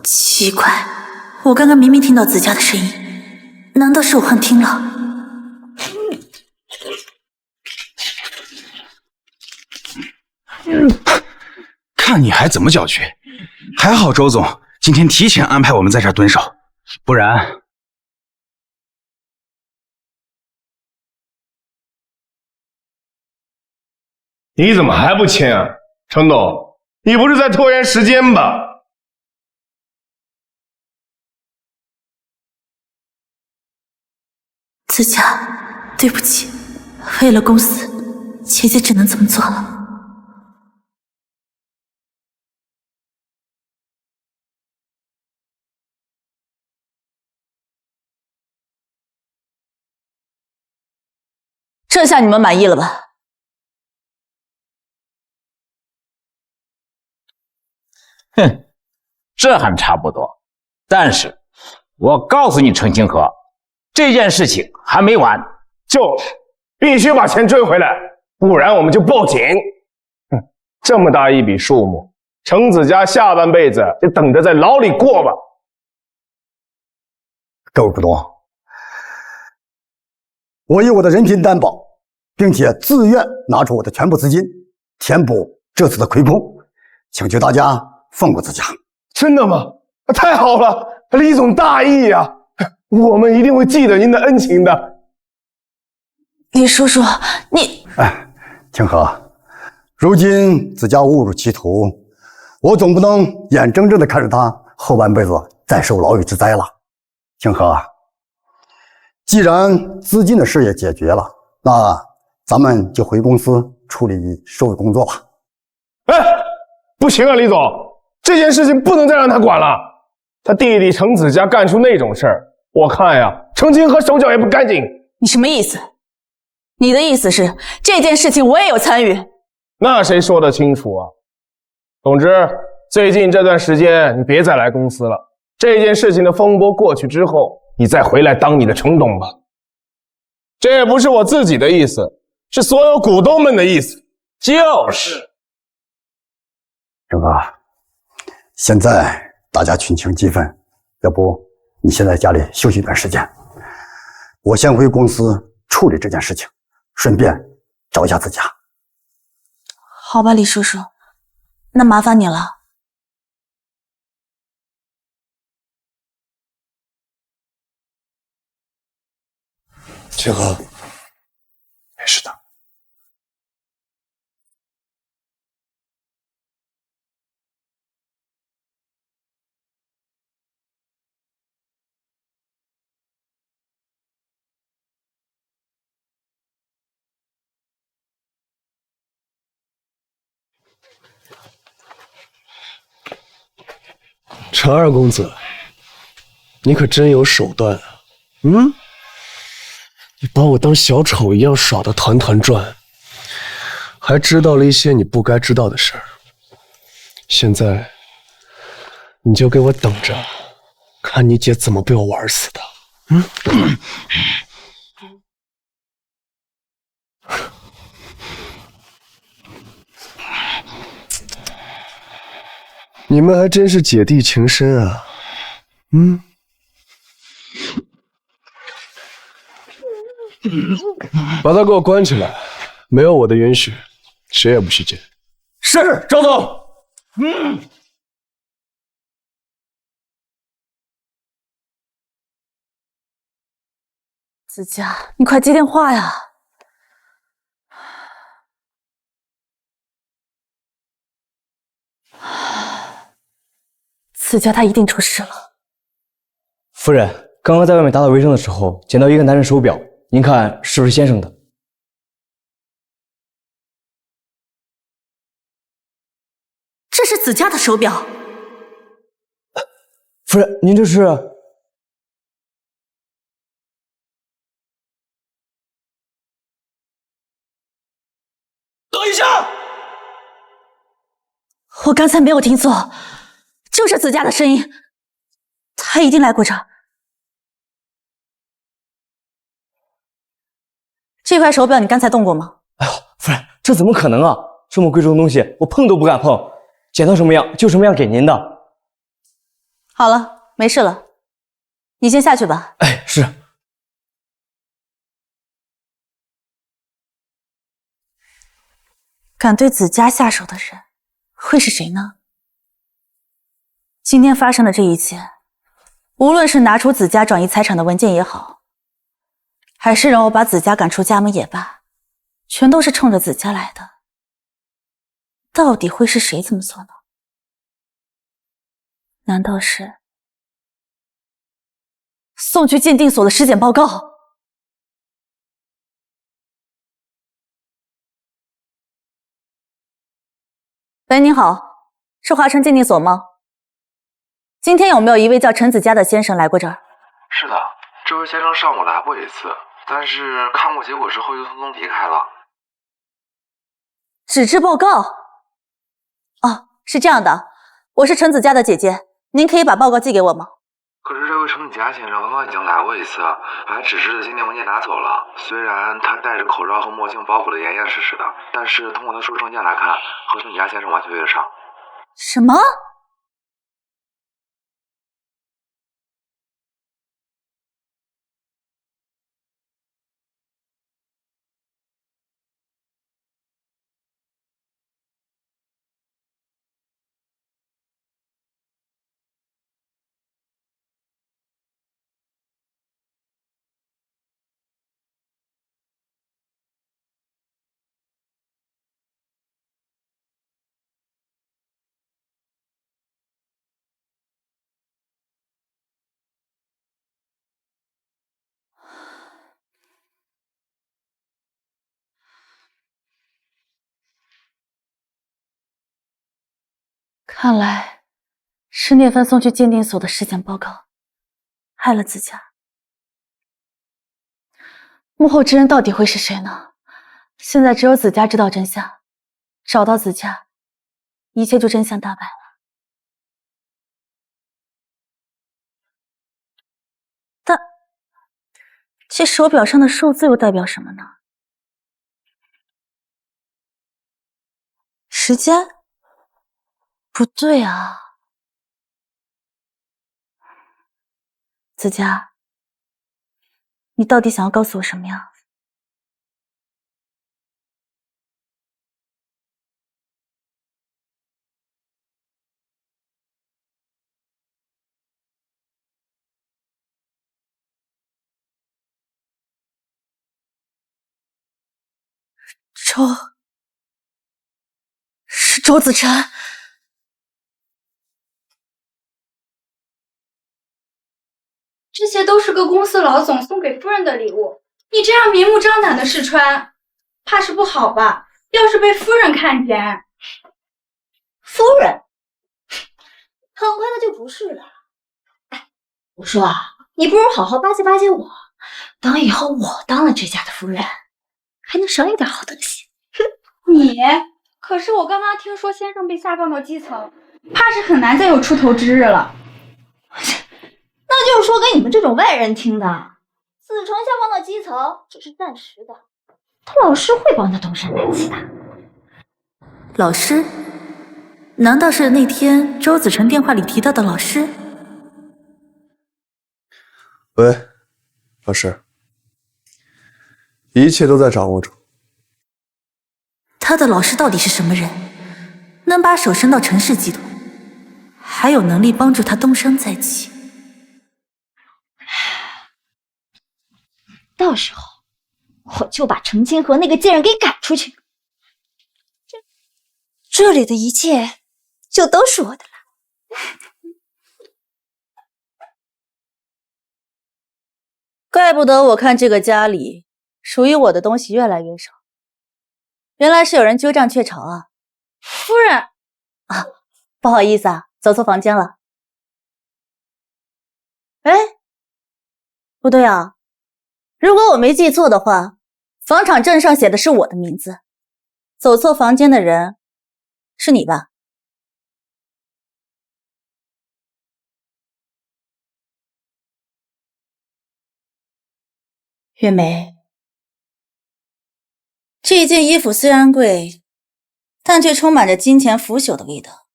奇怪，我刚刚明明听到子家的声音，难道是我幻听了？看你还怎么搅局！还好周总今天提前安排我们在这儿蹲守，不然……你怎么还不签啊，程董？你不是在拖延时间吧？子家，对不起，为了公司，姐姐只能这么做了。这下你们满意了吧？哼，这还差不多。但是，我告诉你，程清河，这件事情还没完，就是必须把钱追回来，不然我们就报警。这么大一笔数目，程子家下半辈子就等着在牢里过吧。各位股东，我以我的人品担保，并且自愿拿出我的全部资金，填补这次的亏空，请求大家放过子家。真的吗？太好了，李总大义呀！我们一定会记得您的恩情的。李叔叔，你……清河，如今子家误入歧途，我总不能眼睁睁地看着他后半辈子再受牢狱之灾了。清河，既然资金的事也解决了，那咱们就回公司处理收尾工作吧。不行啊，李总，这件事情不能再让他管了。他弟弟程子家干出那种事儿，我看呀，程清河手脚也不干净。你什么意思？你的意思是这件事情我也有参与？那谁说得清楚啊？总之，最近这段时间你别再来公司了。这件事情的风波过去之后，你再回来当你的程董吧。这也不是我自己的意思，是所有股东们的意思。就是。郑哥，现在大家群情激愤，要不你先在家里休息一段时间，我先回公司处理这件事情，顺便找一下子佳。好吧，李叔叔，那麻烦你了。清河，没事的。程二公子，你可真有手段啊！你把我当小丑一样耍得团团转，还知道了一些你不该知道的事儿。现在，你就给我等着，看你姐怎么被我玩死的。你们还真是姐弟情深啊！把他给我关起来，没有我的允许，谁也不许进。是，周总。子佳，你快接电话呀！子佳他一定出事了。夫人，刚刚在外面打扫卫生的时候，捡到一个男人手表，您看是不是先生的？这是子佳的手表。夫人，您这是？等一下！我刚才没有听错，就是子佳的声音，他一定来过这儿。这块手表你刚才动过吗？哎呦，夫人，这怎么可能啊！这么贵重的东西，我碰都不敢碰，捡到什么样就什么样给您的。好了，没事了，你先下去吧。哎，是。敢对子佳下手的人，会是谁呢？今天发生的这一切，无论是拿出子佳转移财产的文件也好，还是让我把子佳赶出家门也罢，全都是冲着子佳来的。到底会是谁这么做呢？难道是送去鉴定所的尸检报告？喂，您好，是华城鉴定所吗？今天有没有一位叫陈子佳的先生来过这儿？是的，这位先生上午来过一次，但是看过结果之后就匆匆离开了。纸质报告？哦，是这样的，我是陈子佳的姐姐，您可以把报告寄给我吗？可是这位陈子佳先生刚刚已经来过一次，把纸质的鉴定文件拿走了。虽然他戴着口罩和墨镜包裹得严严实实的，但是通过他收证件来看，和陈子佳先生完全对得上。什么？看来是那份送去鉴定所的尸检报告害了子佳。幕后之人到底会是谁呢？现在只有子家知道真相，找到子家，一切就真相大白了。但这手表上的数字又代表什么呢？时间？不对啊。子家，你到底想要告诉我什么呀？是周子辰。这些都是个公司老总送给夫人的礼物，你这样明目张胆的试穿，怕是不好吧？要是被夫人看见，夫人，很快的就不是了。哎，我说啊，你不如好好巴结巴结我，等以后我当了这家的夫人，还能少你点好东西。你可是我刚刚听说先生被下放到基层，怕是很难再有出头之日了。那就是说给你们这种外人听的，子成下放到基层只是暂时的，他老师会帮他东山再起的。老师？难道是那天周子辰电话里提到的老师？喂，老师，一切都在掌握中。他的老师到底是什么人？能把手伸到陈氏集团，还有能力帮助他东山再起？到时候我就把程清河那个贱人给赶出去，这里的一切就都是我的了。怪不得我看这个家里属于我的东西越来越少，原来是有人鸠占鹊巢啊！夫人啊，不好意思啊，走错房间了。哎，不对啊，如果我没记错的话，房产证上写的是我的名字，走错房间的人是你吧？月梅，这件衣服虽然贵，但却充满着金钱腐朽的味道，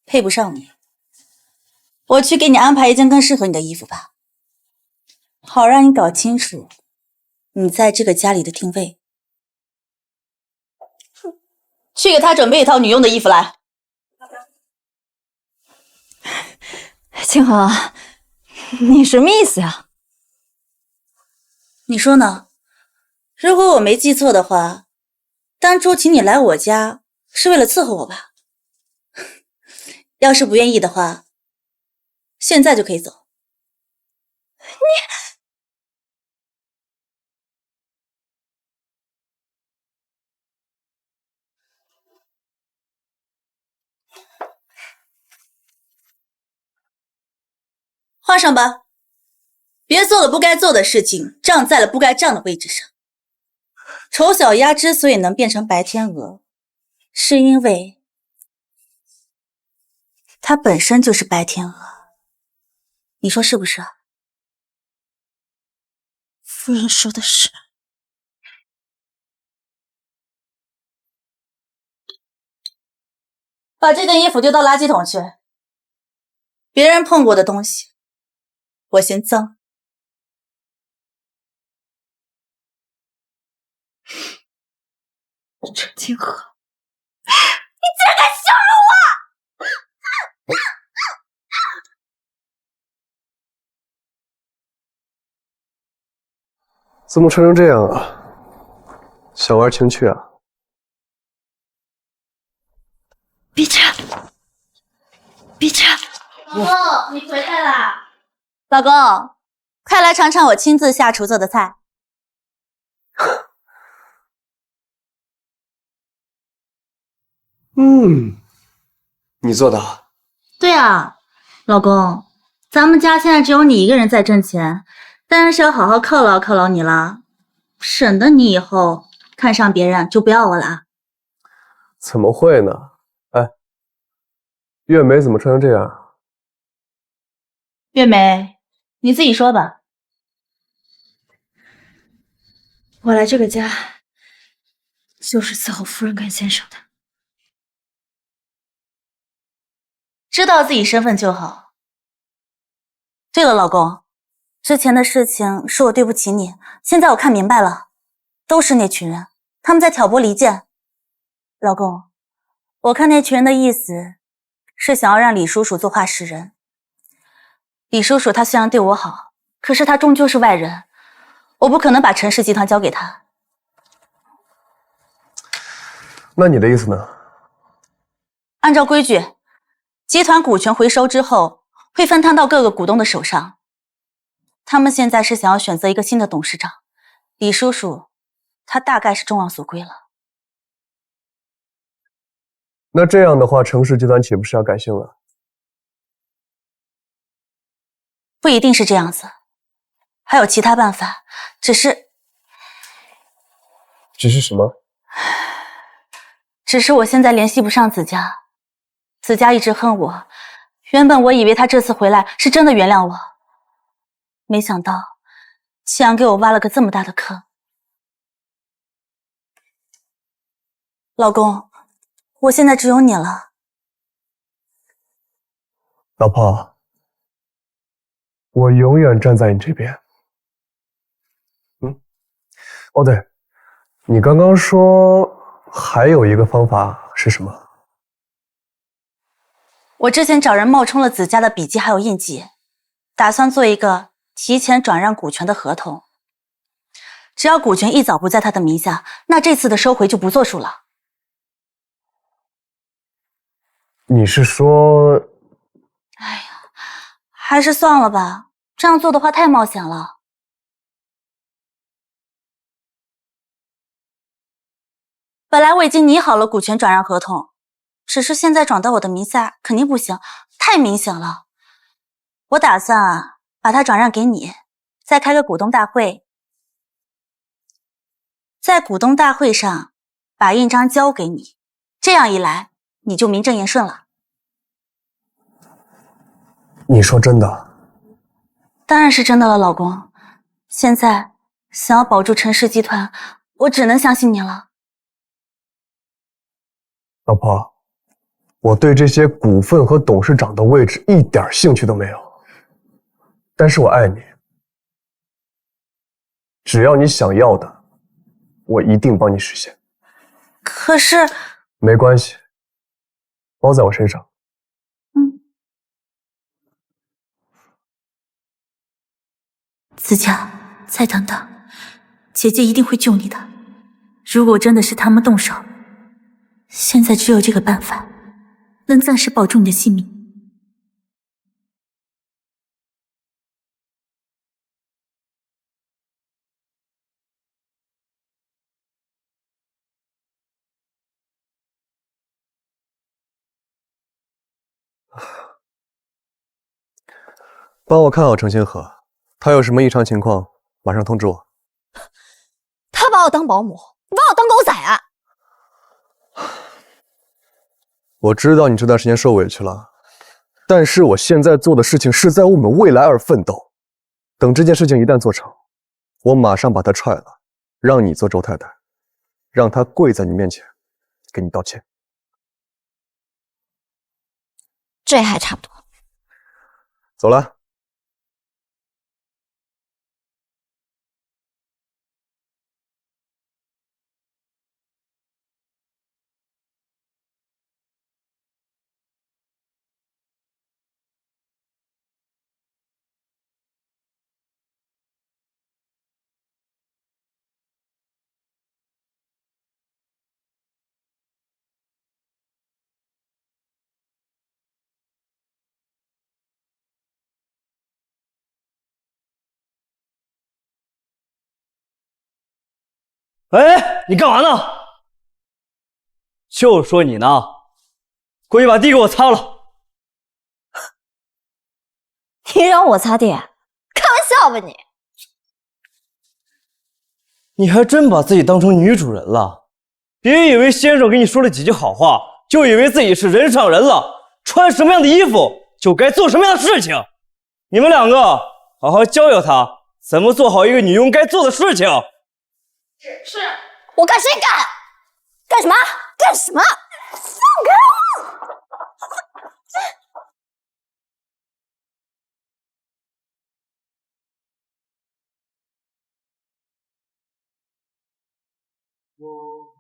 配不上你。我去给你安排一件更适合你的衣服吧，好让你搞清楚你在这个家里的定位。去给他准备一套女用的衣服来。清河，你什么意思呀？你说呢？如果我没记错的话，当初请你来我家是为了伺候我吧？要是不愿意的话，现在就可以走。换上吧，别做了不该做的事情，站在了不该站的位置上。丑小鸭之所以能变成白天鹅，是因为它本身就是白天鹅，你说是不是啊？夫人说的是。把这件衣服丢到垃圾桶去，别人碰过的东西我嫌脏。陈清河，你竟然敢羞辱我！怎么穿成这样啊？想玩情趣啊？别插！别插！老公，你回来啦！老公，快来尝尝我亲自下厨做的菜。你做的好。对啊，老公，咱们家现在只有你一个人在挣钱，当然是要好好犒劳犒劳你啦。省得你以后看上别人就不要我了啊。怎么会呢？哎，月梅怎么穿成这样？月梅，你自己说吧。我来这个家就是伺候夫人跟先生的。知道自己身份就好。对了，老公，之前的事情是我对不起你，现在我看明白了，都是那群人，他们在挑拨离间。老公，我看那群人的意思是想要让李叔叔做话事人。李叔叔他虽然对我好，可是他终究是外人，我不可能把陈氏集团交给他。那你的意思呢？按照规矩，集团股权回收之后会分摊到各个股东的手上。他们现在是想要选择一个新的董事长，李叔叔他大概是众望所归了。那这样的话，程氏集团岂不是要改姓了？不一定是这样子，还有其他办法，只是什么？只是我现在联系不上子佳，子佳一直恨我，原本我以为他这次回来是真的原谅我，没想到祁阳给我挖了个这么大的坑。老公，我现在只有你了。老婆，我永远站在你这边。哦对，你刚刚说还有一个方法是什么？我之前找人冒充了子佳的笔记还有印记，打算做一个提前转让股权的合同。只要股权一早不在他的名下，那这次的收回就不作数了。你是说……哎呀，还是算了吧，这样做的话太冒险了。本来我已经拟好了股权转让合同，只是现在转到我的名下肯定不行，太明显了。我打算把它转让给你，再开个股东大会，在股东大会上把印章交给你，这样一来你就名正言顺了。你说真的？当然是真的了，老公。现在想要保住陈氏集团，我只能相信你了。老婆，我对这些股份和董事长的位置一点兴趣都没有，但是我爱你，只要你想要的，我一定帮你实现。可是……没关系，包在我身上。子佳，再等等，姐姐一定会救你的。如果真的是他们动手，现在只有这个办法，能暂时保住你的性命。帮我看好程星河，他有什么异常情况，马上通知我。他把我当保姆，你把我当狗仔啊！我知道你这段时间受委屈了，但是我现在做的事情是在为我们未来而奋斗。等这件事情一旦做成，我马上把他踹了，让你做周太太，让他跪在你面前给你道歉。这还差不多。走了。哎，你干嘛呢？就说你呢，过去把地给我擦了。你让我擦地？开玩笑吧你！你还真把自己当成女主人了？别以为先生给你说了几句好话，就以为自己是人上人了。穿什么样的衣服就该做什么样的事情。你们两个好好教教她怎么做好一个女佣该做的事情。是。我干谁干？干什么？干什么？放开我！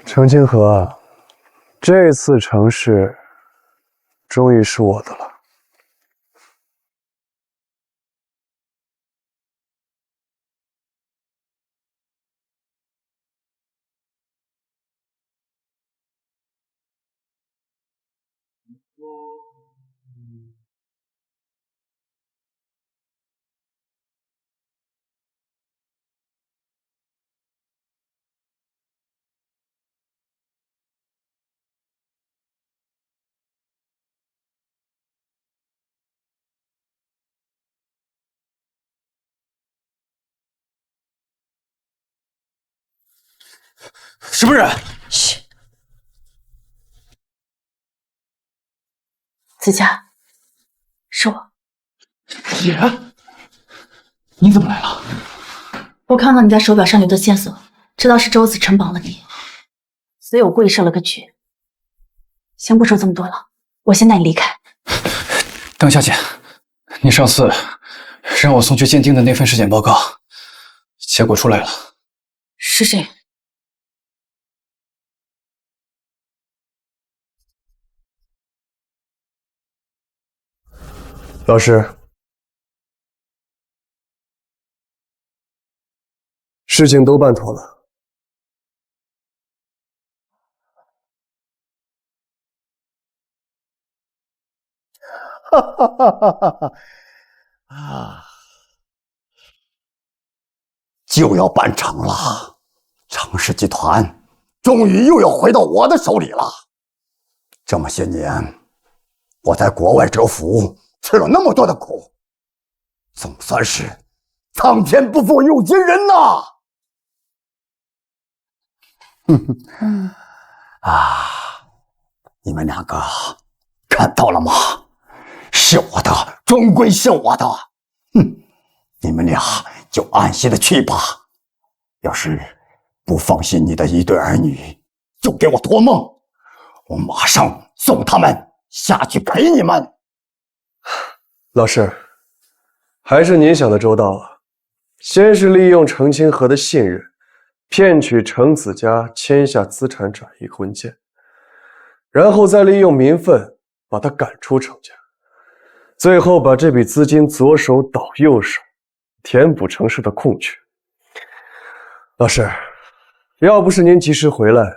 程清河，这次城市终于是我的了。是不是？嘘，子佳，是我。嫣然，你怎么来了？我看到你在手表上留的线索，知道是周子晨绑了你，所以我故意设了个局。先不说这么多了，我先带你离开。邓小姐，你上次让我送去鉴定的那份尸检报告，结果出来了。是谁？老师，事情都办妥了。哈哈哈哈哈哈！啊，就要办成了，程氏集团终于又要回到我的手里了。这么些年，我在国外蛰伏，吃了那么多的苦，总算是苍天不负有心人呐！啊，你们两个看到了吗？是我的，终归是我的。你们俩就安心的去吧。要是不放心你的一对儿女，就给我托梦，我马上送他们下去陪你们。老师，还是您想的周到啊！先是利用程清河的信任，骗取程子家签下资产转移文件，然后再利用民愤把他赶出程家，最后把这笔资金左手倒右手，填补程氏的空缺。老师，要不是您及时回来，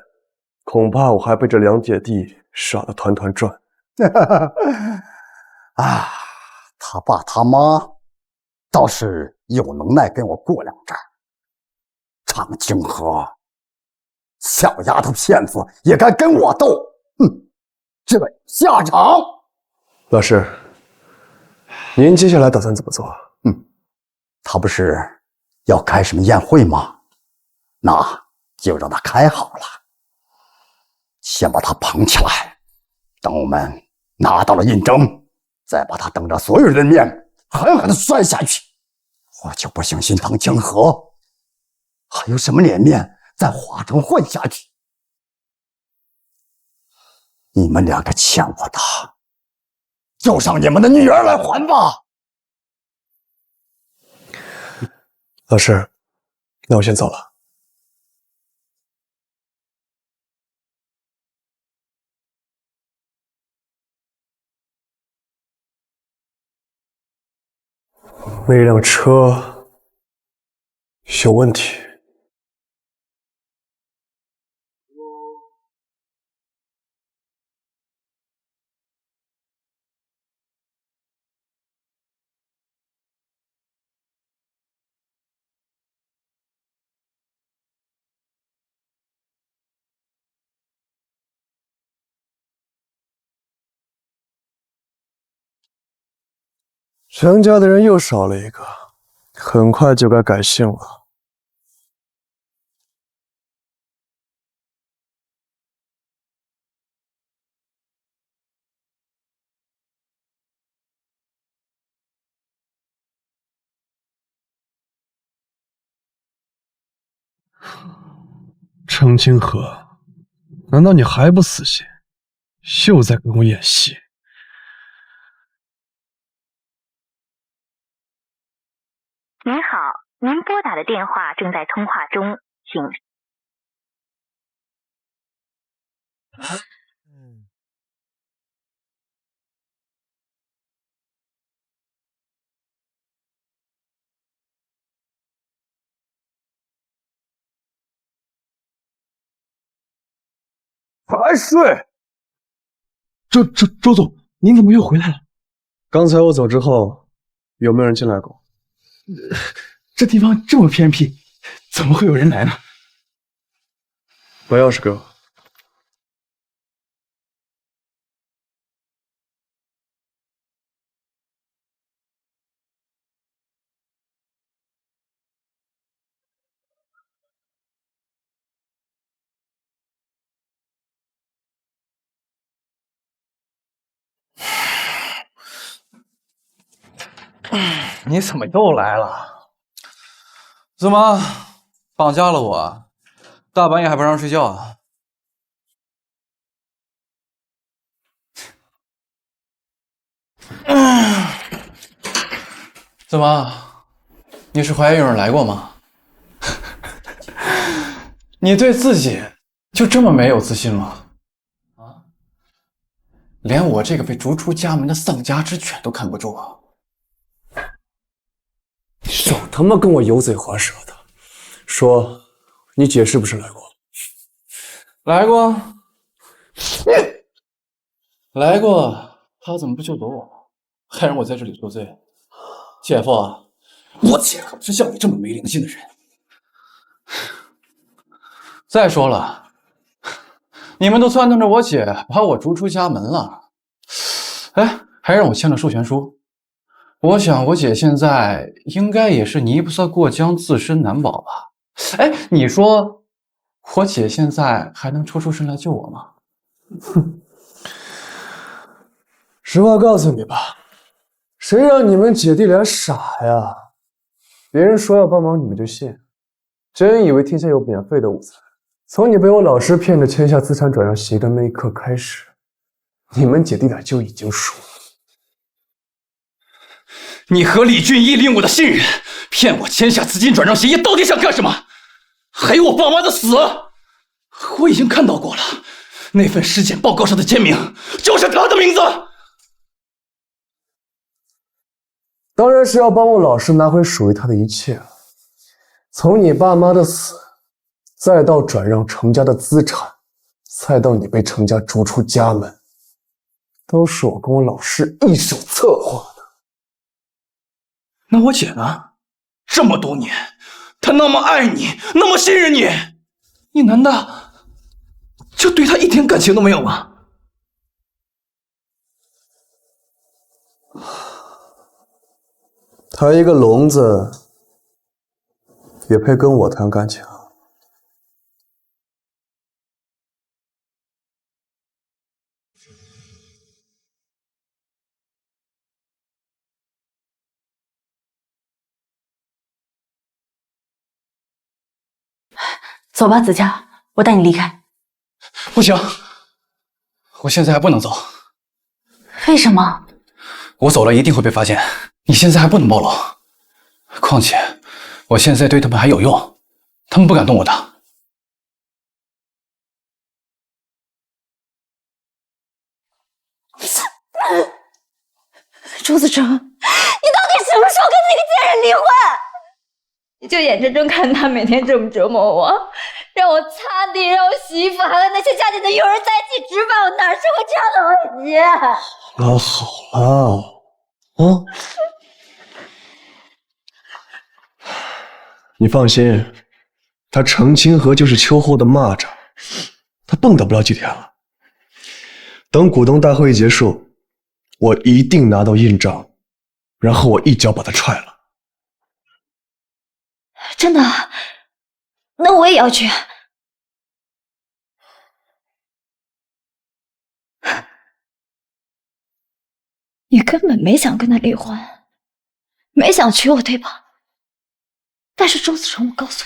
恐怕我还被这两姐弟耍得团团转。啊，他爸他妈倒是有能耐跟我过两招。程清河，小丫头片子也敢跟我斗，这下场。老师，您接下来打算怎么做？他不是要开什么宴会吗？那就让他开好了，先把他捧起来，等我们拿到了印证，再把他当着所有人的面狠狠地摔下去。我就不相信程清河还有什么脸面再化成混下去。你们两个欠我的，就让你们的女儿来还吧。老师，那我先走了。那辆车有问题。程家的人又少了一个，很快就该改姓了。程清河，难道你还不死心，又在跟我演戏？您好，您拨打的电话正在通话中，请。还睡？周总，您怎么又回来了？刚才我走之后，有没有人进来过？这地方这么偏僻，怎么会有人来呢？把钥匙给我。你怎么又来了？怎么绑架了我？大半夜还不让睡觉啊？怎么？你是怀疑有人来过吗？你对自己就这么没有自信吗？啊？连我这个被逐出家门的丧家之犬都看不住啊！少他妈跟我油嘴滑舌的，说你姐是不是来过？来过，来过，他怎么不救走我，还让我在这里受罪？姐夫，我姐可不是像你这么没良心的人。再说了，你们都撺掇着我姐把我逐出家门了，哎，还让我签了授权书。我想我姐现在应该也是泥菩萨过江，自身难保吧？哎，你说我姐现在还能抽出身来救我吗？哼，实话告诉你吧，谁让你们姐弟俩傻呀？别人说要帮忙你们就信，真以为天下有免费的午餐？从你被我老师骗着签下资产转让协议的那一刻开始，你们姐弟俩就已经输了。你和李俊义利用我的信任，骗我签下资金转让协议，到底想干什么？还有我爸妈的死，我已经看到过了，那份尸检报告上的签名就是他的名字。当然是要帮我老师拿回属于他的一切。从你爸妈的死，再到转让程家的资产，再到你被程家逐出家门，都是我跟我老师一手策划的。那我姐呢？这么多年，她那么爱你，那么信任你，你难道就对她一点感情都没有吗？他一个聋子，也配跟我谈感情？走吧，子佳，我带你离开。不行，我现在还不能走。为什么？我走了一定会被发现，你现在还不能暴露。况且，我现在对他们还有用，他们不敢动我的。周子成，你到底行么时候跟那个贱人离婚？你就眼睁睁看他每天这么折磨我，让我擦地，让我洗衣服，还和那些家里的佣人在一起吃饭，我哪受过这样的委屈？那好了，啊，你放心，他程清河就是秋后的蚂蚱，他蹦跶不了几天了。等股东大会一结束，我一定拿到印章，然后我一脚把他踹了。真的？那我也要去。你根本没想跟他离婚，没想娶我，对吧？但是周子成，我告诉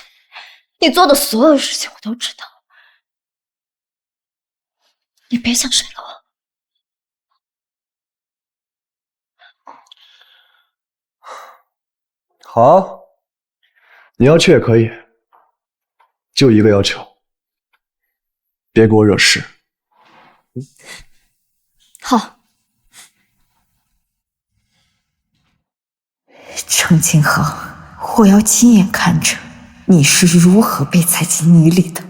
你，你做的所有事情我都知道。你别想睡了我。好，你要去也可以，就一个要求，别给我惹事。好。程清河，我要亲眼看着你是如何被踩进泥里的。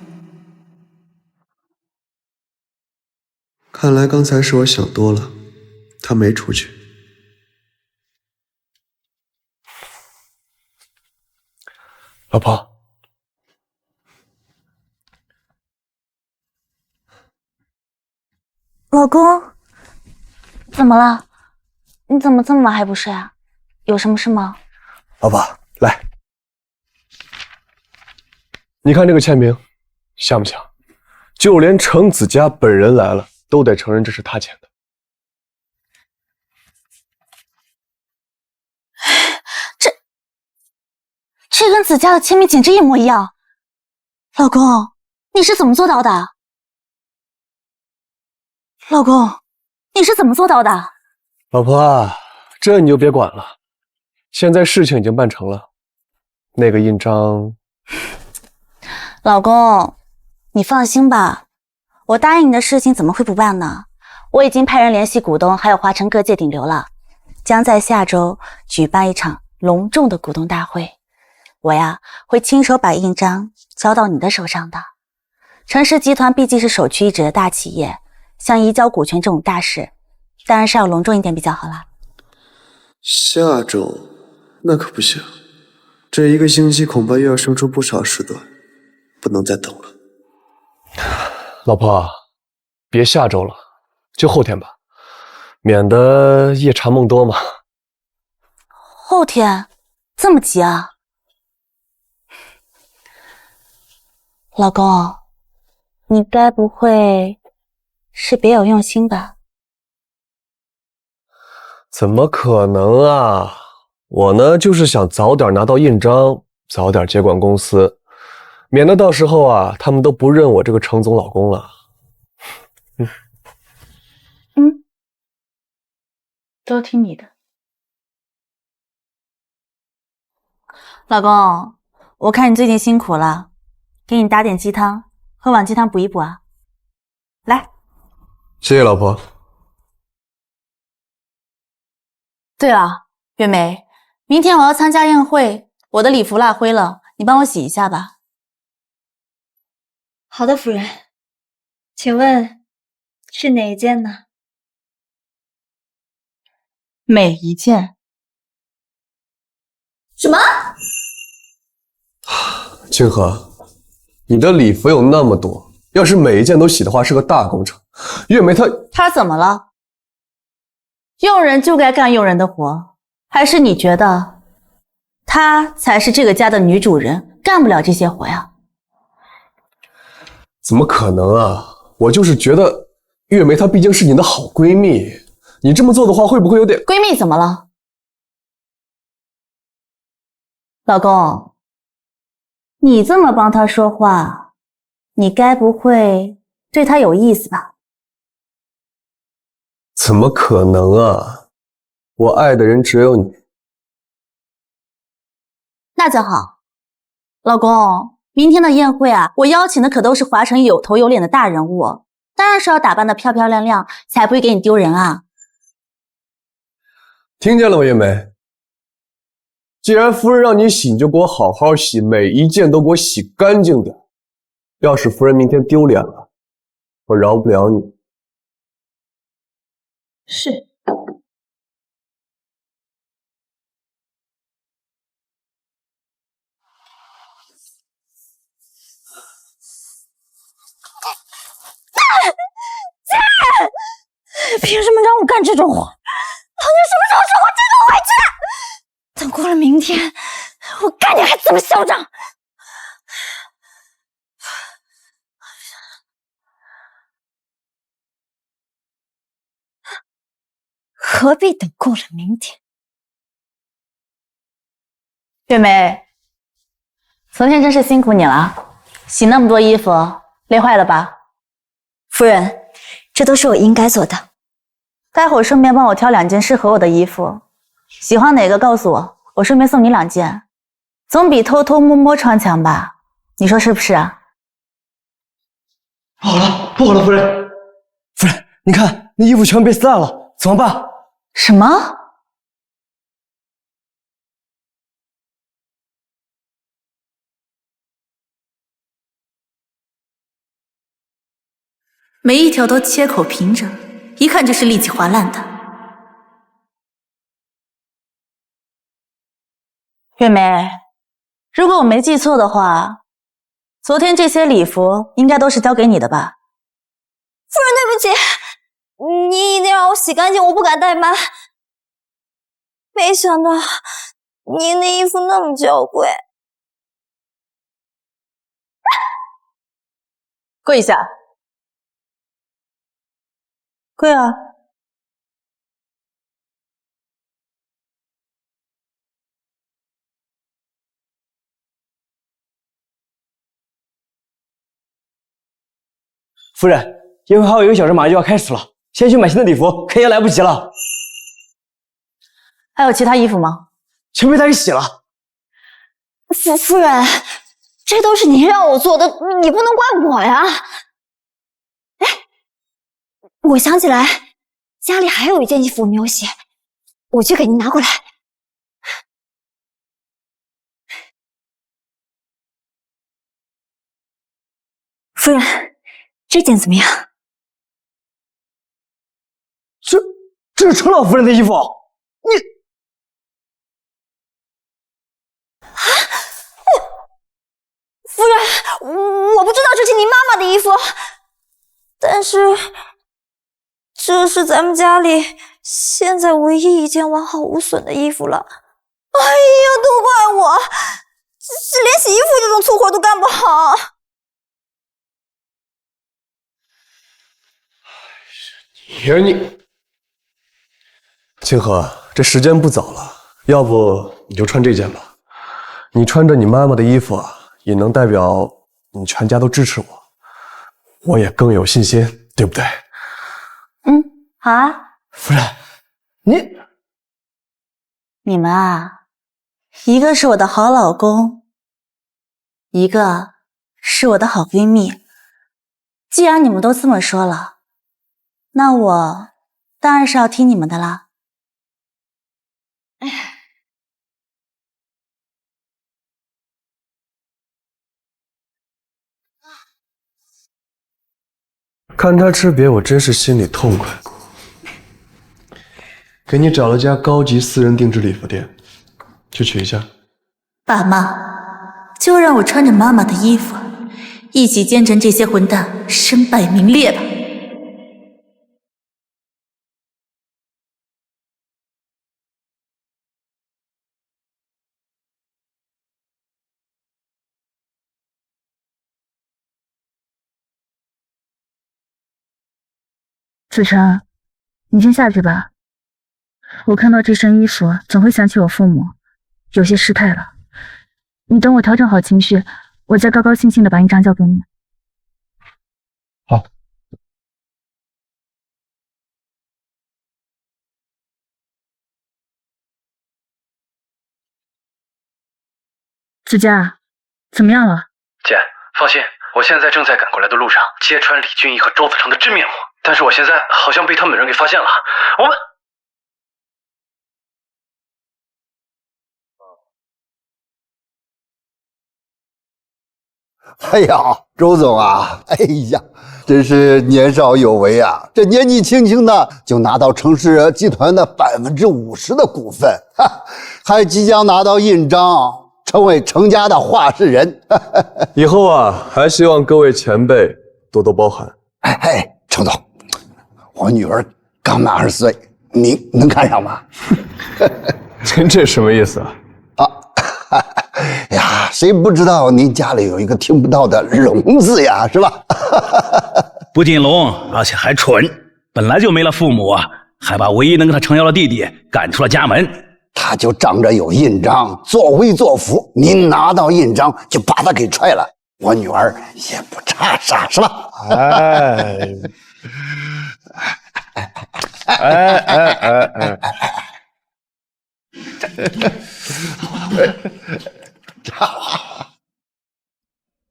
看来刚才是我想多了，他没出去。老婆，老公，怎么了？你怎么这么晚还不睡啊？有什么事吗？老婆，来，你看这个签名，像不像？就连程子佳本人来了，都得承认这是他签的。这跟子佳的签名简直一模一样。老公，你是怎么做到的？老公，你是怎么做到的？老婆，这你就别管了，现在事情已经办成了，那个印章……老公，你放心吧，我答应你的事情怎么会不办呢？我已经派人联系股东，还有华城各界顶流了，将在下周举办一场隆重的股东大会。我呀，会亲手把印章交到你的手上的。程氏集团毕竟是首屈一指的大企业，像移交股权这种大事，当然是要隆重一点比较好啦。下周那可不行，这一个星期恐怕又要生出不少事端，不能再等了。老婆，别下周了，就后天吧，免得夜长梦多嘛。后天？这么急啊？老公，你该不会是别有用心吧？怎么可能啊！我呢，就是想早点拿到印章，早点接管公司，免得到时候啊，他们都不认我这个程总老公了。都听你的。老公，我看你最近辛苦了，给你打点鸡汤，喝碗鸡汤补一补啊。来，谢谢老婆。对了，月梅，明天我要参加宴会，我的礼服落灰了，你帮我洗一下吧。好的，夫人。请问是哪一件呢？每一件。什么？清河，你的礼服有那么多，要是每一件都洗的话，是个大工程。月梅她怎么了？用人就该干用人的活，还是你觉得她才是这个家的女主人，干不了这些活呀？怎么可能啊！我就是觉得月梅她毕竟是你的好闺蜜，你这么做的话会不会有点……闺蜜怎么了？老公，你这么帮她说话，你该不会对她有意思吧？怎么可能啊！我爱的人只有你。那就好。老公，明天的宴会啊，我邀请的可都是华城有头有脸的大人物，当然是要打扮得漂漂亮亮，才不会给你丢人啊。听见了吗，月梅？既然夫人让你洗，你就给我好好洗，每一件都给我洗干净点。要是夫人明天丢脸了，我饶不了你。是。姐，凭什么让我干这种活？老娘什么时候说过这种委屈？等过了明天，我看你还怎么嚣张！何必等过了明天？月梅，昨天真是辛苦你了，洗那么多衣服，累坏了吧？夫人，这都是我应该做的。待会儿顺便帮我挑2件适合我的衣服，喜欢哪个告诉我，我顺便送你2件，总比偷偷摸摸穿强吧？你说是不是啊？不好了，不好了，夫人！夫人，你看那衣服全被撕烂了，怎么办？什么？每一条都切口平整，一看就是立即划烂的。月梅，如果我没记错的话，昨天这些礼服应该都是交给你的吧？夫人，对不起，您一定让我洗干净，我不敢怠慢。没想到您的衣服那么娇贵。跪下。跪啊！夫人，一会儿还有1个小时，马上就要开始了，先去买新的礼服，肯定来不及了。还有其他衣服吗？全被他给洗了。夫人，这都是您让我做的，你不能怪我呀。哎，我想起来，家里还有1件衣服我没有洗，我去给您拿过来。夫人，这件怎么样？这是程老夫人的衣服，你夫人，我不知道这是您妈妈的衣服，但是这是咱们家里现在唯一一件完好无损的衣服了。哎呀，都怪我，这连洗衣服这种粗活都干不好。你，清河，这时间不早了，要不你就穿这件吧。你穿着你妈妈的衣服啊，也能代表你全家都支持我，我也更有信心，对不对？嗯，好啊。夫人，你们啊，一个是我的好老公，一个是我的好闺蜜。既然你们都这么说了，那我当然是要听你们的啦。看他吃瘪，我真是心里痛快。给你找了家高级私人定制礼服店，去取一下。爸妈，就让我穿着妈妈的衣服，一起见证这些混蛋身败名裂吧。子晨，你先下去吧。我看到这身衣服，总会想起我父母，有些失态了。你等我调整好情绪，我再高高兴兴的把印章交给你。好。子佳，怎么样了？姐，放心，我现在正在赶过来的路上，揭穿李俊毅和周子成的真面目。但是我现在好像被他们的人给发现了，我们。哎呀，周总啊，哎呀，真是年少有为啊！这年纪轻轻的就拿到程氏集团的50%的股份，还即将拿到印章，成为程家的话事人。以后啊，还希望各位前辈多多包涵。哎，程总，我女儿刚满20岁，您能看上吗？这什么意思啊？哎呀，谁不知道您家里有一个听不到的聋子呀，是吧？不仅聋，而且还蠢，本来就没了父母啊，还把唯一能跟他撑腰的弟弟赶出了家门。他就仗着有印章，作威作福，您拿到印章就把他给踹了，我女儿也不差啥，是吧？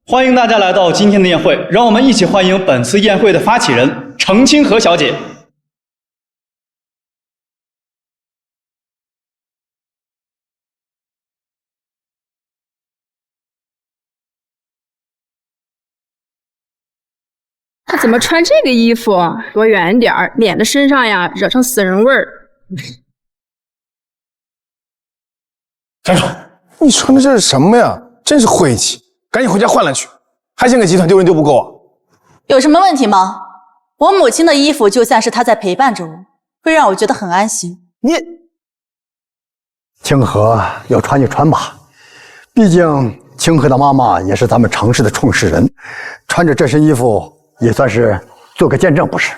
欢迎大家来到今天的宴会，让我们一起欢迎本次宴会的发起人程清河小姐。他怎么穿这个衣服？躲远点儿，脸的身上呀惹上死人味儿。站住！你穿的这是什么呀？真是晦气！赶紧回家换了去，还想给集团丢人丢不够啊？有什么问题吗？我母亲的衣服就像是她在陪伴着我，会让我觉得很安心。清河要穿就穿吧，毕竟清河的妈妈也是咱们城市的创始人，穿着这身衣服也算是做个见证，不是？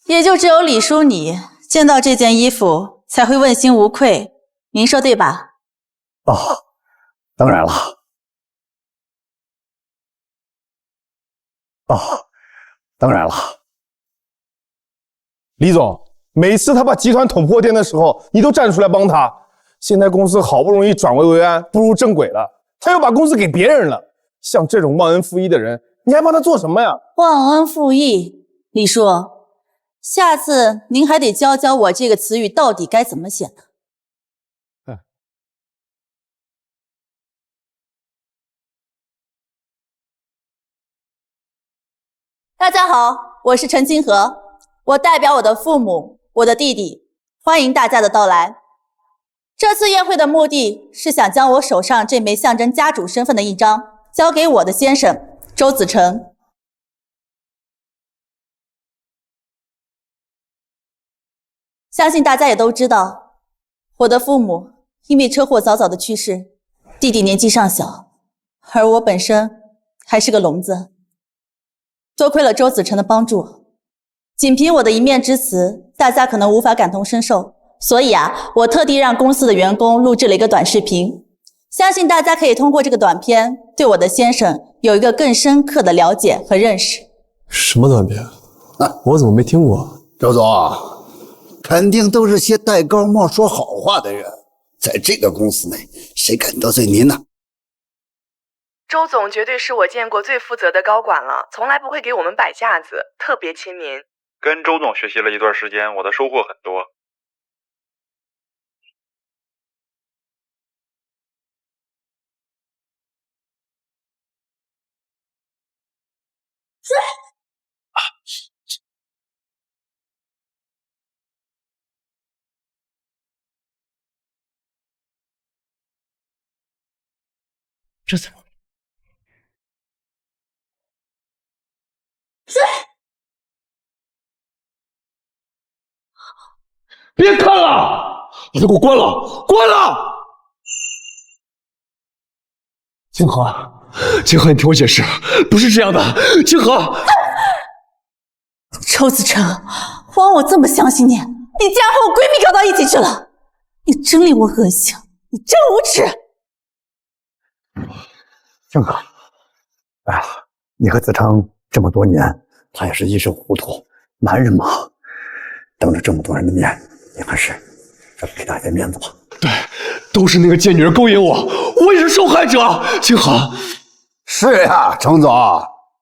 也就只有李叔你见到这件衣服才会问心无愧，您说对吧？哦，当然了。哦，当然了。李总，每次他把集团捅破天的时候，你都站出来帮他。现在公司好不容易转危为安，步入正轨了，他又把公司给别人了。像这种忘恩负义的人，你还帮他做什么呀？忘恩负义，李叔，下次您还得教教我这个词语到底该怎么写呢？大家好，我是陈清河，我代表我的父母、我的弟弟，欢迎大家的到来。这次宴会的目的是想将我手上这枚象征家主身份的印章交给我的先生周子成。相信大家也都知道，我的父母因为车祸早早的去世，弟弟年纪尚小，而我本身还是个聋子。多亏了周子成的帮助，仅凭我的一面之词，大家可能无法感同身受，所以我特地让公司的员工录制了一个短视频，相信大家可以通过这个短片对我的先生有一个更深刻的了解和认识。什么短片？我怎么没听过？周总，肯定都是些戴高帽说好话的人，在这个公司内，谁敢得罪您呢？周总绝对是我见过最负责的高管了，从来不会给我们摆架子，特别亲民。跟周总学习了一段时间，我的收获很多。这怎么？别看了，把它给我关了，关了！清河，清河，你听我解释，不是这样的，清河。周子成，枉我这么相信你，你竟然和我闺蜜搞到一起去了，你真令我恶心，你真无耻！清河，哎呀，你和子成这么多年，他也是一时糊涂，男人嘛，当着这么多人的面，你还是给他一点面子吧。对，都是那个贱女人勾引我，我也是受害者。清河，是呀，程总，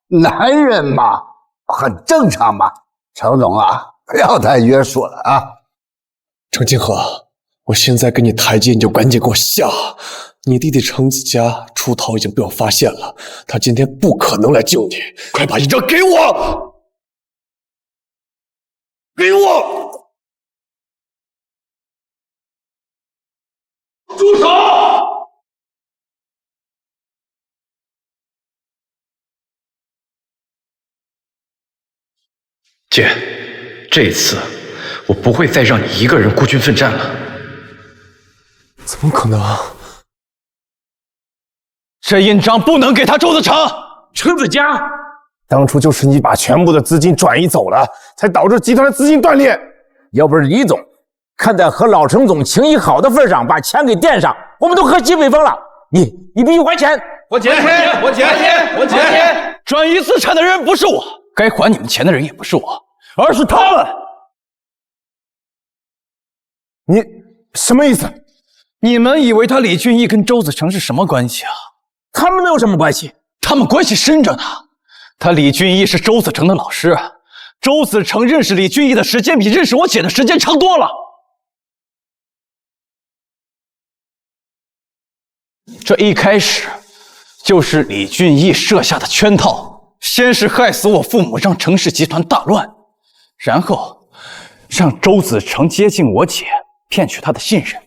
男人嘛，很正常嘛。程总啊，不要太约束了啊。程清河，我现在给你台阶，你就赶紧给我下，你弟弟程子嘉出逃已经被我发现了，他今天不可能来救你，快把印章给我！给我！住手！姐，这一次我不会再让你一个人孤军奋战了。怎么可能？这印章不能给他周子成。程子嘉，当初就是你把全部的资金转移走了，才导致集团的资金断裂。要不是李总看在和老程总情谊好的份上，把钱给垫上，我们都喝西北风了。你必须还钱！我钱！转移资产的人不是我，该还你们钱的人也不是我，而是他们。你什么意思？你们以为他李俊毅跟周子成是什么关系啊？他们能有什么关系？他们关系深着呢。他李俊毅是周子成的老师，周子成认识李俊毅的时间比认识我姐的时间长多了。这一开始就是李俊毅设下的圈套，先是害死我父母，让程氏集团大乱，然后让周子成接近我姐，骗取她的信任，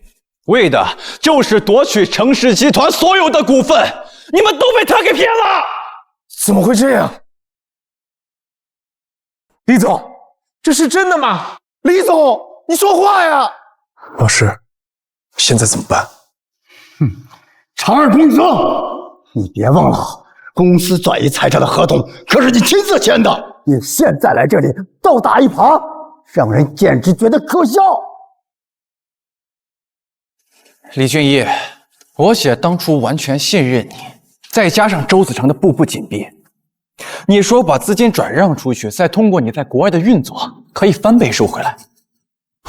为的就是夺取程氏集团所有的股份。你们都被他给骗了！怎么会这样？李总，这是真的吗？李总，你说话呀！老师，现在怎么办？常二公子，你别忘了，公司转移财产的合同可是你亲自签的。你现在来这里倒打一耙，让人简直觉得可笑。李俊毅，我姐当初完全信任你，再加上周子成的步步紧逼，你说把资金转让出去，再通过你在国外的运作，可以翻倍收回来，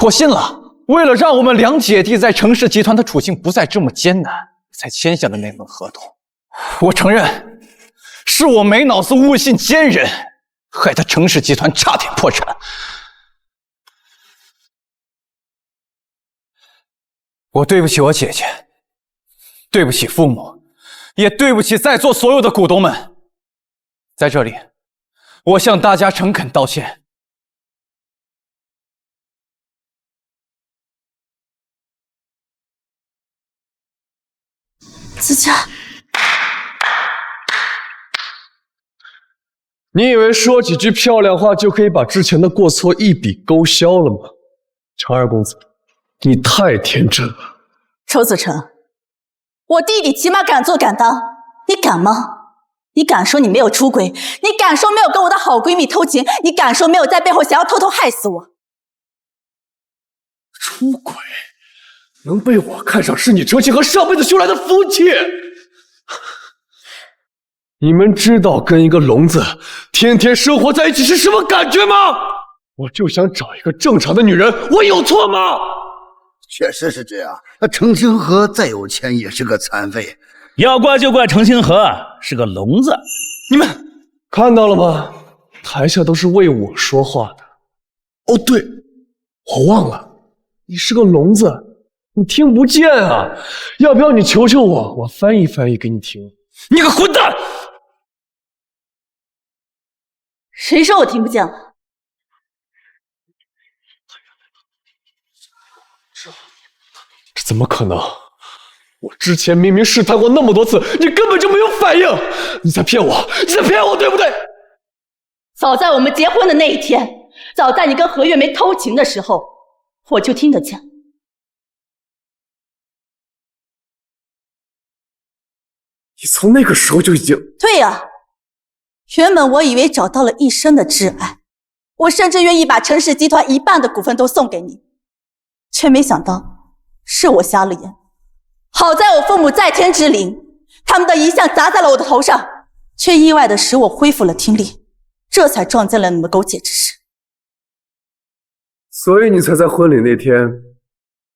我信了。为了让我们两姐弟在程氏集团的处境不再这么艰难，才签下的那份合同。我承认，是我没脑子误信奸人，害得程氏集团差点破产。我对不起我姐姐，对不起父母，也对不起在座所有的股东们。在这里，我向大家诚恳道歉。子嘉，你以为说几句漂亮话就可以把之前的过错一笔勾销了吗？常二公子，你太天真了。周子成，我弟弟起码敢做敢当，你敢吗？你敢说你没有出轨？你敢说没有跟我的好闺蜜偷情？你敢说没有在背后想要偷偷害死我？出轨？能被我看上是你程心和上辈子修来的福气。你们知道跟一个聋子天天生活在一起是什么感觉吗？我就想找一个正常的女人，我有错吗？确实是这样，那程星河再有钱也是个残废。要怪就怪程星河是个聋子。你们看到了吗？台下都是为我说话的。哦，对，我忘了，你是个聋子，你听不见啊！要不要你求求我，我翻译翻译给你听？你个混蛋！谁说我听不见了？这怎么可能？我之前明明试探过那么多次，你根本就没有反应！你在骗我，你在骗我，对不对？早在我们结婚的那一天，早在你跟何月梅偷情的时候，我就听得见。你从那个时候就已经……对呀，原本我以为找到了一生的挚爱，我甚至愿意把程氏集团1半的股份都送给你，却没想到是我瞎了眼。好在我父母在天之灵，他们的遗像砸在了我的头上，却意外的使我恢复了听力，这才撞见了你们苟且之事。所以你才在婚礼那天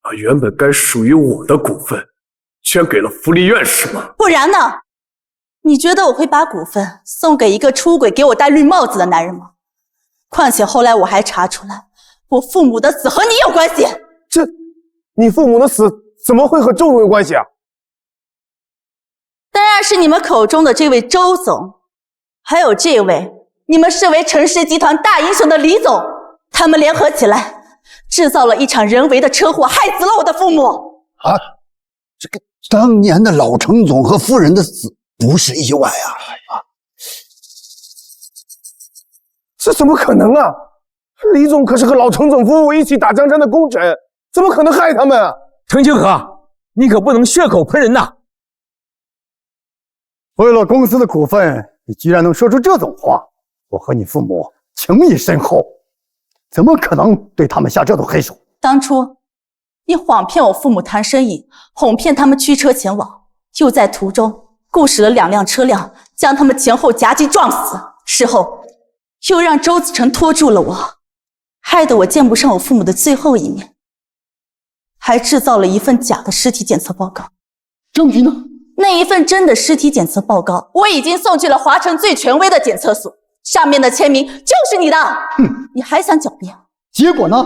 把原本该属于我的股份捐给了福利院是吗？不然呢？你觉得我会把股份送给一个出轨给我戴绿帽子的男人吗？况且后来我还查出来，我父母的死和你有关系。你父母的死怎么会和周总有关系啊？是你们口中的这位周总，还有这位你们视为陈氏集团大英雄的李总，他们联合起来，制造了一场人为的车祸，害死了我的父母。啊，这个当年的老程总和夫人的死不是意外啊！这怎么可能啊？李总可是和老程总夫妇一起打江山的功臣，怎么可能害他们啊？程清河，你可不能血口喷人呐！为了公司的股份，你居然能说出这种话！我和你父母情谊深厚，怎么可能对他们下这种黑手？当初你谎骗我父母谈生意，哄骗他们驱车前往，又在途中雇使了2辆车辆，将他们前后夹击撞死。事后又让周子成拖住了我，害得我见不上我父母的最后一面，还制造了一份假的尸体检测报告。证据呢？那一份真的尸体检测报告，我已经送去了华城最权威的检测所，上面的签名就是你的。哼，你还想狡辩？结果呢？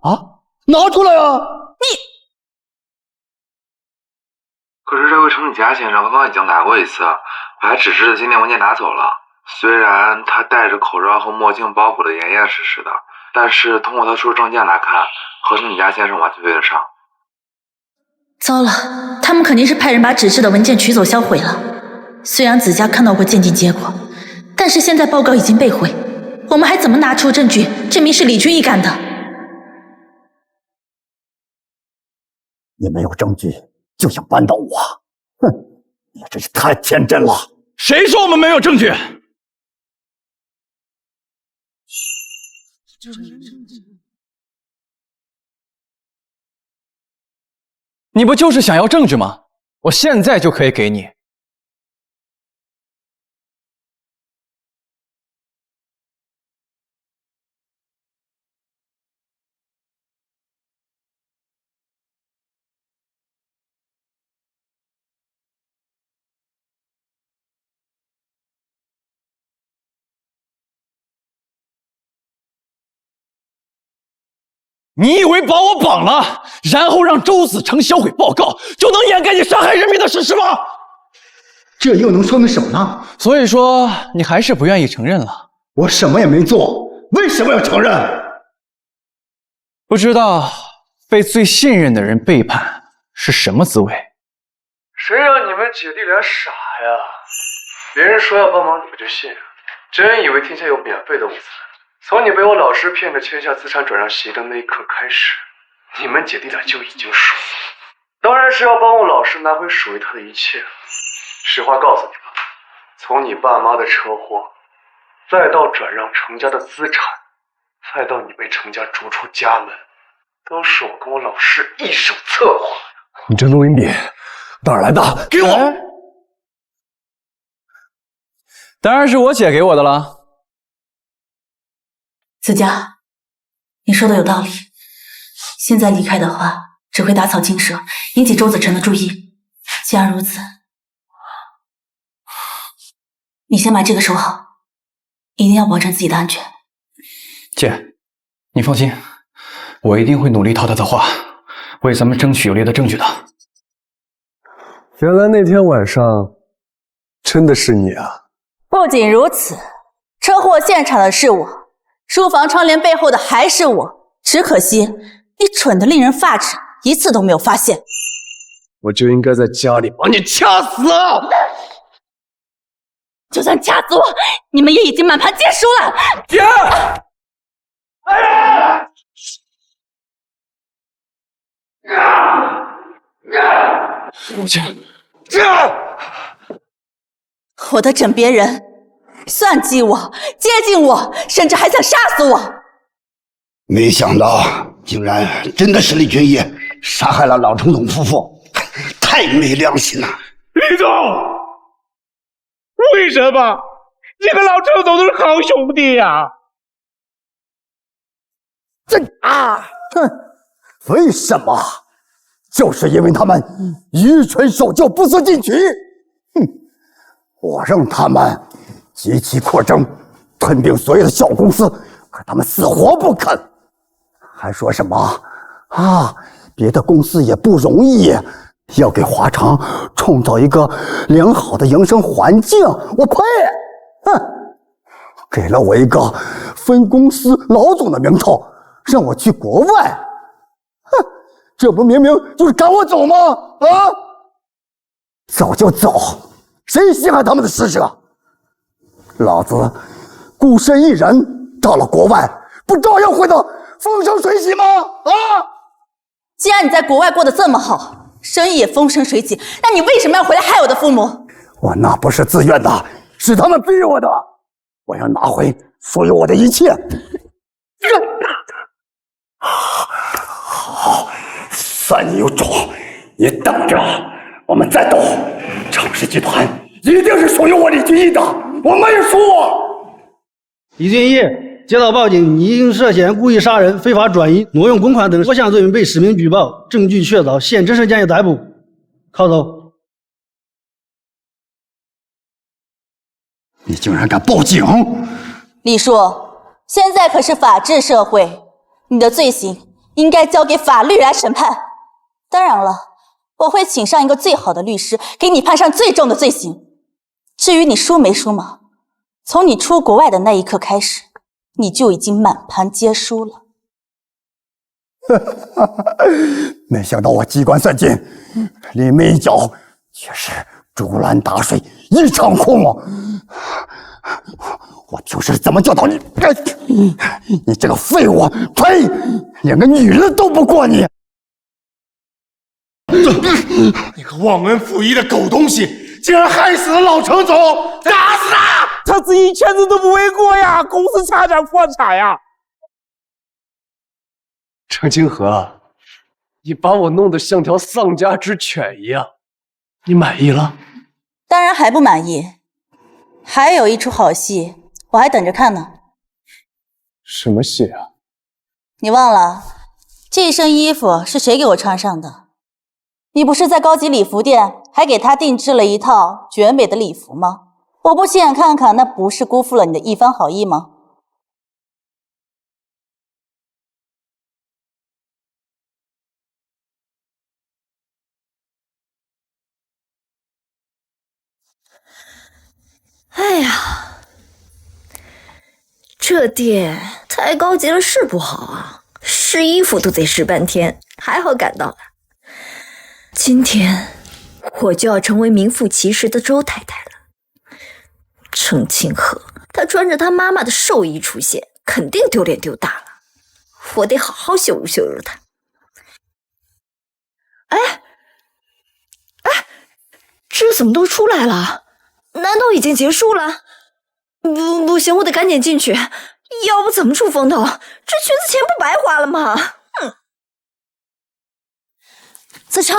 啊，拿出来啊！可是这位程家先生刚刚已经来过一次，我还只是今天文件拿走了。虽然他戴着口罩和墨镜包裹得严严实实的，但是通过他出证件来看，和程家先生完全对得上。糟了，他们肯定是派人把纸质的文件取走销毁了。虽然子佳看到过鉴定结果，但是现在报告已经被毁，我们还怎么拿出证据证明是李俊毅干的？你没有证据就想扳倒我，哼，你真是太天真了！谁说我们没有证据？你不就是想要证据吗？我现在就可以给你。你以为把我绑了，然后让周子成销毁报告，就能掩盖你杀害人民的事实吗？这又能说明什么呢？所以说，你还是不愿意承认了。我什么也没做，为什么要承认？不知道被最信任的人背叛是什么滋味？谁让你们姐弟俩傻呀？别人说要帮忙，你们就信了，真以为天下有免费的午餐？从你被我老师骗着签下资产转让协议的那一刻开始，你们姐弟俩就已经输了。当然是要帮我老师拿回属于他的一切。实话告诉你吧，从你爸妈的车祸，再到转让程家的资产，再到你被程家逐出家门，都是我跟我老师一手策划的。你这录音笔哪儿来的？给我！当然是我姐给我的了。子佳，你说的有道理。现在离开的话，只会打草惊蛇，引起周子成的注意。既然如此，你先把这个收好，一定要保证自己的安全。姐，你放心，我一定会努力套他的话，为咱们争取有力的证据的。原来那天晚上真的是你啊！不仅如此，车祸现场的是我，书房窗帘背后的还是我。只可惜你蠢得令人发指，一次都没有发现。我就应该在家里把你掐死啊！就算掐死我，你们也已经满盘皆输了。姐，父亲，我的枕边人算计我，接近我，甚至还想杀死我。没想到竟然真的是李俊毅杀害了老程总夫妇，太没良心了！李总，为什么？你和老程总都是好兄弟呀！哼，为什么？就是因为他们愚蠢守旧，不思进取。哼，我让他们极其扩张，吞并所有的小公司，可他们死活不肯，还说什么啊？别的公司也不容易，要给华常创造一个良好的营生环境。我呸！哼，给了我一个分公司老总的名头，让我去国外。哼，这不明明就是赶我走吗？啊！走就走，谁稀罕他们的施舍？老子孤身一人到了国外，不照样活得风生水起吗？啊！既然你在国外过得这么好，生意也风生水起，那你为什么要回来害我的父母？我那不是自愿的，是他们逼我的。我要拿回属于我的一切。好，算你有种，你等着，我们再斗。程氏集团一定是属于我李俊义的，我没输。李俊义接到报警，你因涉嫌故意杀人、非法转移、挪用公款等多项罪名被实名举报，证据确凿，现真实将你逮捕。铐走。你竟然敢报警！李叔，现在可是法治社会，你的罪行应该交给法律来审判。当然了，我会请上一个最好的律师，给你判上最重的罪行。至于你输没输嘛，从你出国外的那一刻开始，你就已经满盘皆输了。没想到我机关算尽，临门一脚却是竹篮打水一场空。我平时怎么教导你？你这个废物！呸！连个女人都不过你！你个忘恩负义的狗东西，竟然害死了老程总！打死他！他自己一拳头都不为过呀，公司差点破产呀！程清河，你把我弄得像条丧家之犬一样，你满意了？当然还不满意，还有一出好戏，我还等着看呢。什么戏啊？你忘了，这身衣服是谁给我穿上的？你不是在高级礼服店还给他定制了一套绝美的礼服吗？我不亲眼看看，那不是辜负了你的一番好意吗？哎呀，这店太高级了是不好啊，试衣服都得试半天，还好赶到了。今天我就要成为名副其实的周太太了。程清河，她穿着她妈妈的寿衣出现，肯定丢脸丢大了。我得好好羞辱羞辱她。哎，这怎么都出来了？难道已经结束了？不行，我得赶紧进去，要不怎么出风头？这裙子钱不白花了吗？哼！子成，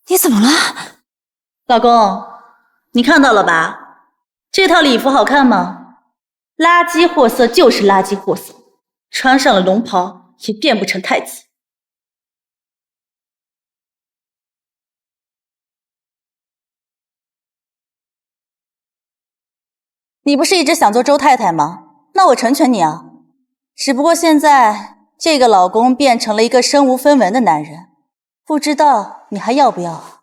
你怎么了？老公，你看到了吧？这套礼服好看吗？垃圾货色就是垃圾货色，穿上了龙袍也变不成太子。你不是一直想做周太太吗？那我成全你啊。只不过现在这个老公变成了一个身无分文的男人，不知道你还要不要啊？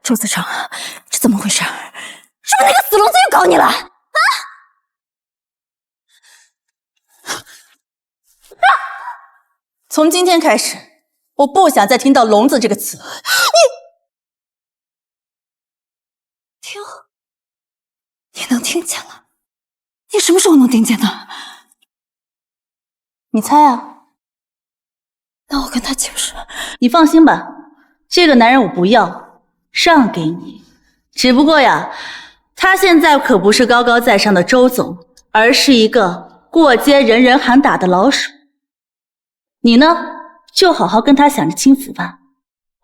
周子成，这怎么回事？是不是那个死聋子又搞你了？啊！从今天开始，我不想再听到聋子这个词。你能听见了？你什么时候能听见的？你猜啊？那我跟他解释。你放心吧，这个男人我不要，让给你。只不过呀，他现在可不是高高在上的周总，而是一个过街人人喊打的老鼠。你呢，就好好跟他享着清福吧，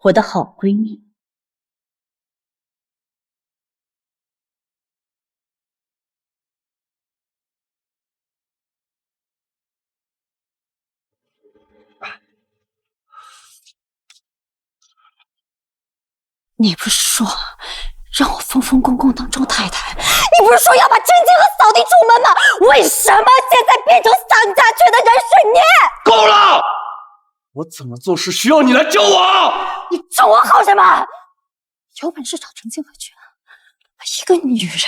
我的好闺蜜。你不是说让我风风光光当周太太。你不是说要把陈清和扫地出门吗？为什么现在变成丧家雀的人是你？够了！我怎么做事需要你来教我？你教我好什么？有本事找陈清和去啊！一个女人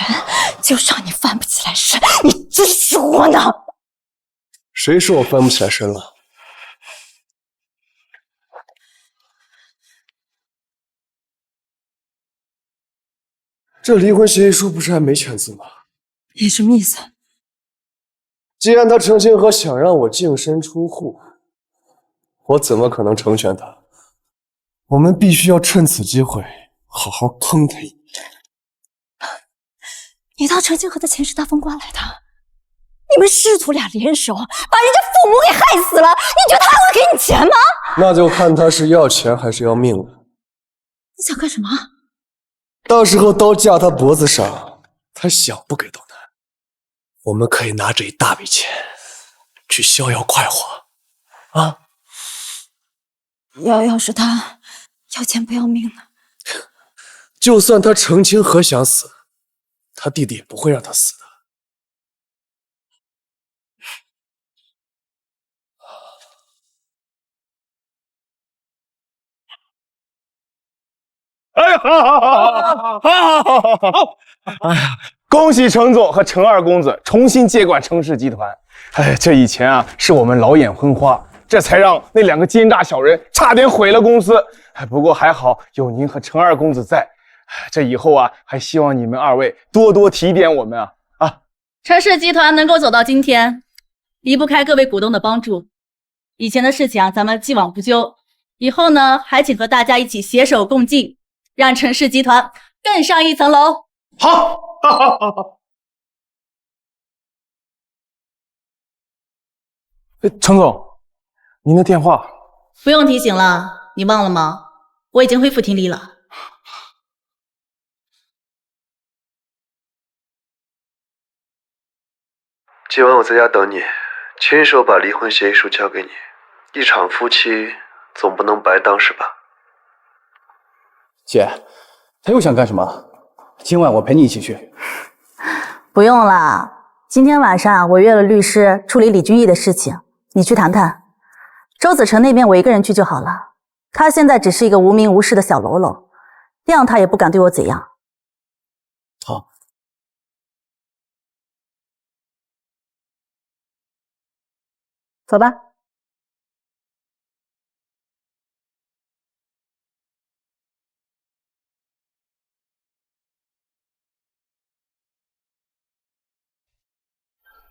就让你翻不起来身，你真是窝囊！谁说我翻不起来身了？这离婚协议书不是还没签字吗？你什么意思？既然他程清河想让我净身出户，我怎么可能成全他？我们必须要趁此机会好好坑他一笔。你当程清河的钱是大风刮来的？你们师徒俩联手把人家父母给害死了，你觉得他还会给你钱吗？那就看他是要钱还是要命了。你想干什么？到时候刀架他脖子上，他想不给都难。我们可以拿着一大笔钱去逍遥快活啊！要是他要钱不要命呢？就算他程清河想死，他弟弟也不会让他死的。哎呀，好！哎呀，恭喜程总和程二公子重新接管程氏集团。哎，这以前啊是我们老眼昏花，这才让那两个奸诈小人差点毁了公司。哎，不过还好有您和程二公子在，这以后啊还希望你们二位多多提点我们啊！程氏集团能够走到今天，离不开各位股东的帮助。以前的事情啊，咱们既往不咎。以后呢，还请和大家一起携手共进，让程氏集团更上一层楼。好，程总，您的电话不用提醒了，你忘了吗？我已经恢复听力了。今晚我在家等你，亲手把离婚协议书交给你。一场夫妻总不能白当是吧？姐，他又想干什么？今晚我陪你一起去。不用了，今天晚上我约了律师处理李俊毅的事情，你去谈谈。周子成那边我一个人去就好了，他现在只是一个无名无势的小喽啰，谅他也不敢对我怎样。好。走吧。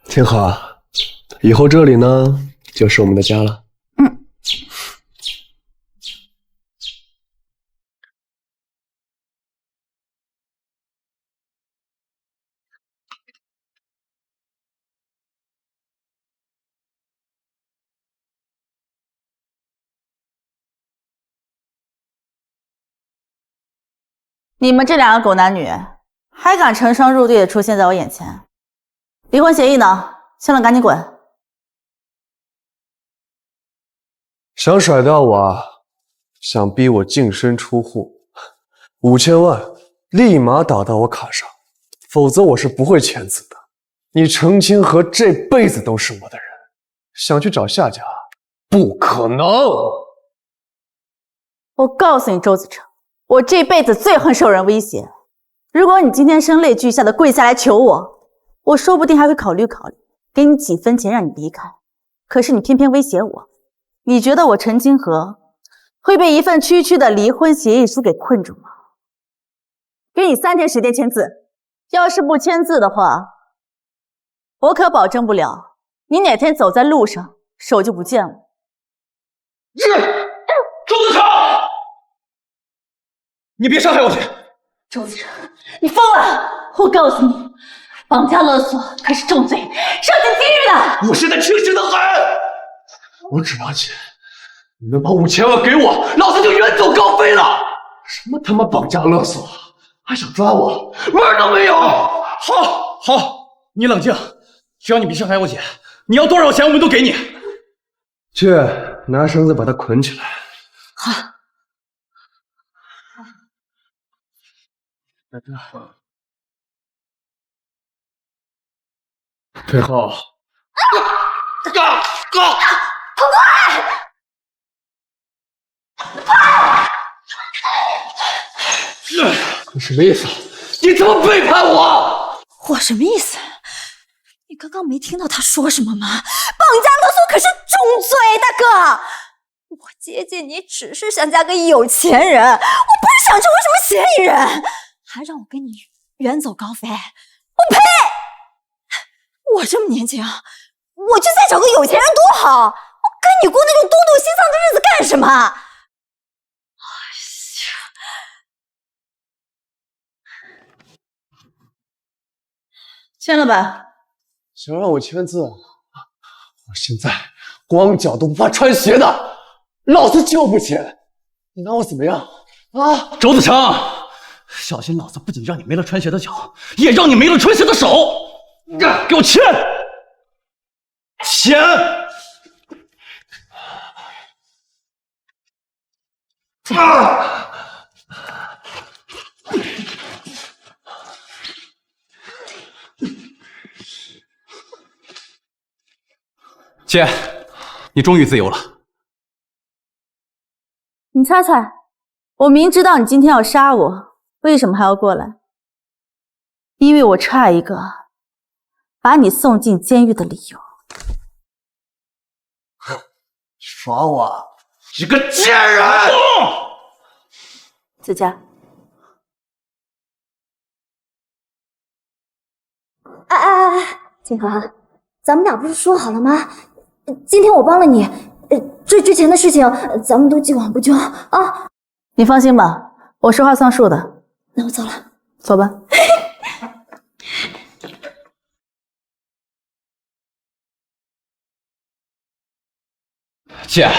挺好，以后这里呢就是我们的家了。你们这两个狗男女，还敢成双入对的出现在我眼前？离婚协议呢？签了赶紧滚！想甩掉我，想逼我净身出户，5000万立马打到我卡上，否则我是不会签字的。你程清河这辈子都是我的人，想去找下家，不可能！我告诉你，周子成，我这辈子最恨受人威胁。如果你今天声泪俱下的跪下来求我，我说不定还会考虑考虑，给你几分钱让你离开。可是你偏偏威胁我，你觉得我程清河会被一份区区的离婚协议书给困住吗？给你3天时间签字，要是不签字的话，我可保证不了你哪天走在路上手就不见了。周子成，你别伤害我姐！周子成，你疯了！我告诉你，绑架勒索可是重罪，上进地狱的。我现在清醒的很，我只要钱，你们把5000万给我，老子就远走高飞了。什么他妈绑架勒索，还想抓我，门儿都没有！好，你冷静，只要你别伤害我姐，你要多少钱我们都给你。去拿绳子把他捆起来。好。退后！你什么意思？你怎么背叛我？我什么意思？你刚刚没听到他说什么吗？绑架勒索可是重罪，大哥！我接近你只是想嫁个有钱人，我不是想成为什么嫌疑人，还让我跟你远走高飞，我呸！我这么年轻，我就再找个有钱人多好！我跟你过那种东躲西藏的日子干什么？签了吧。想让我签字？我现在光脚都不怕穿鞋的，老子就不签！你拿我怎么样？啊！周子成，小心老子不仅让你没了穿鞋的脚，也让你没了穿鞋的手！给我签！签！啊！姐，你终于自由了。你猜猜，我明知道你今天要杀我，为什么还要过来？因为我差一个把你送进监狱的理由。耍我！你个贱人！子佳，景恒，咱们俩不是说好了吗？今天我帮了你，这之前的事情咱们都既往不咎啊！你放心吧，我说话算数的。那我走了，走吧。姐，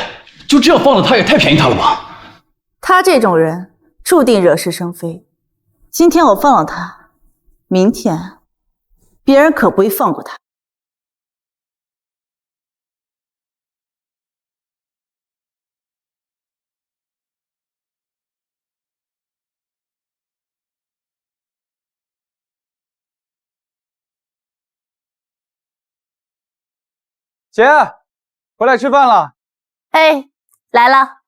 就这样放了他也太便宜他了吧？他这种人注定惹是生非。今天我放了他，明天别人可不会放过他。姐，回来吃饭了。哎，来了。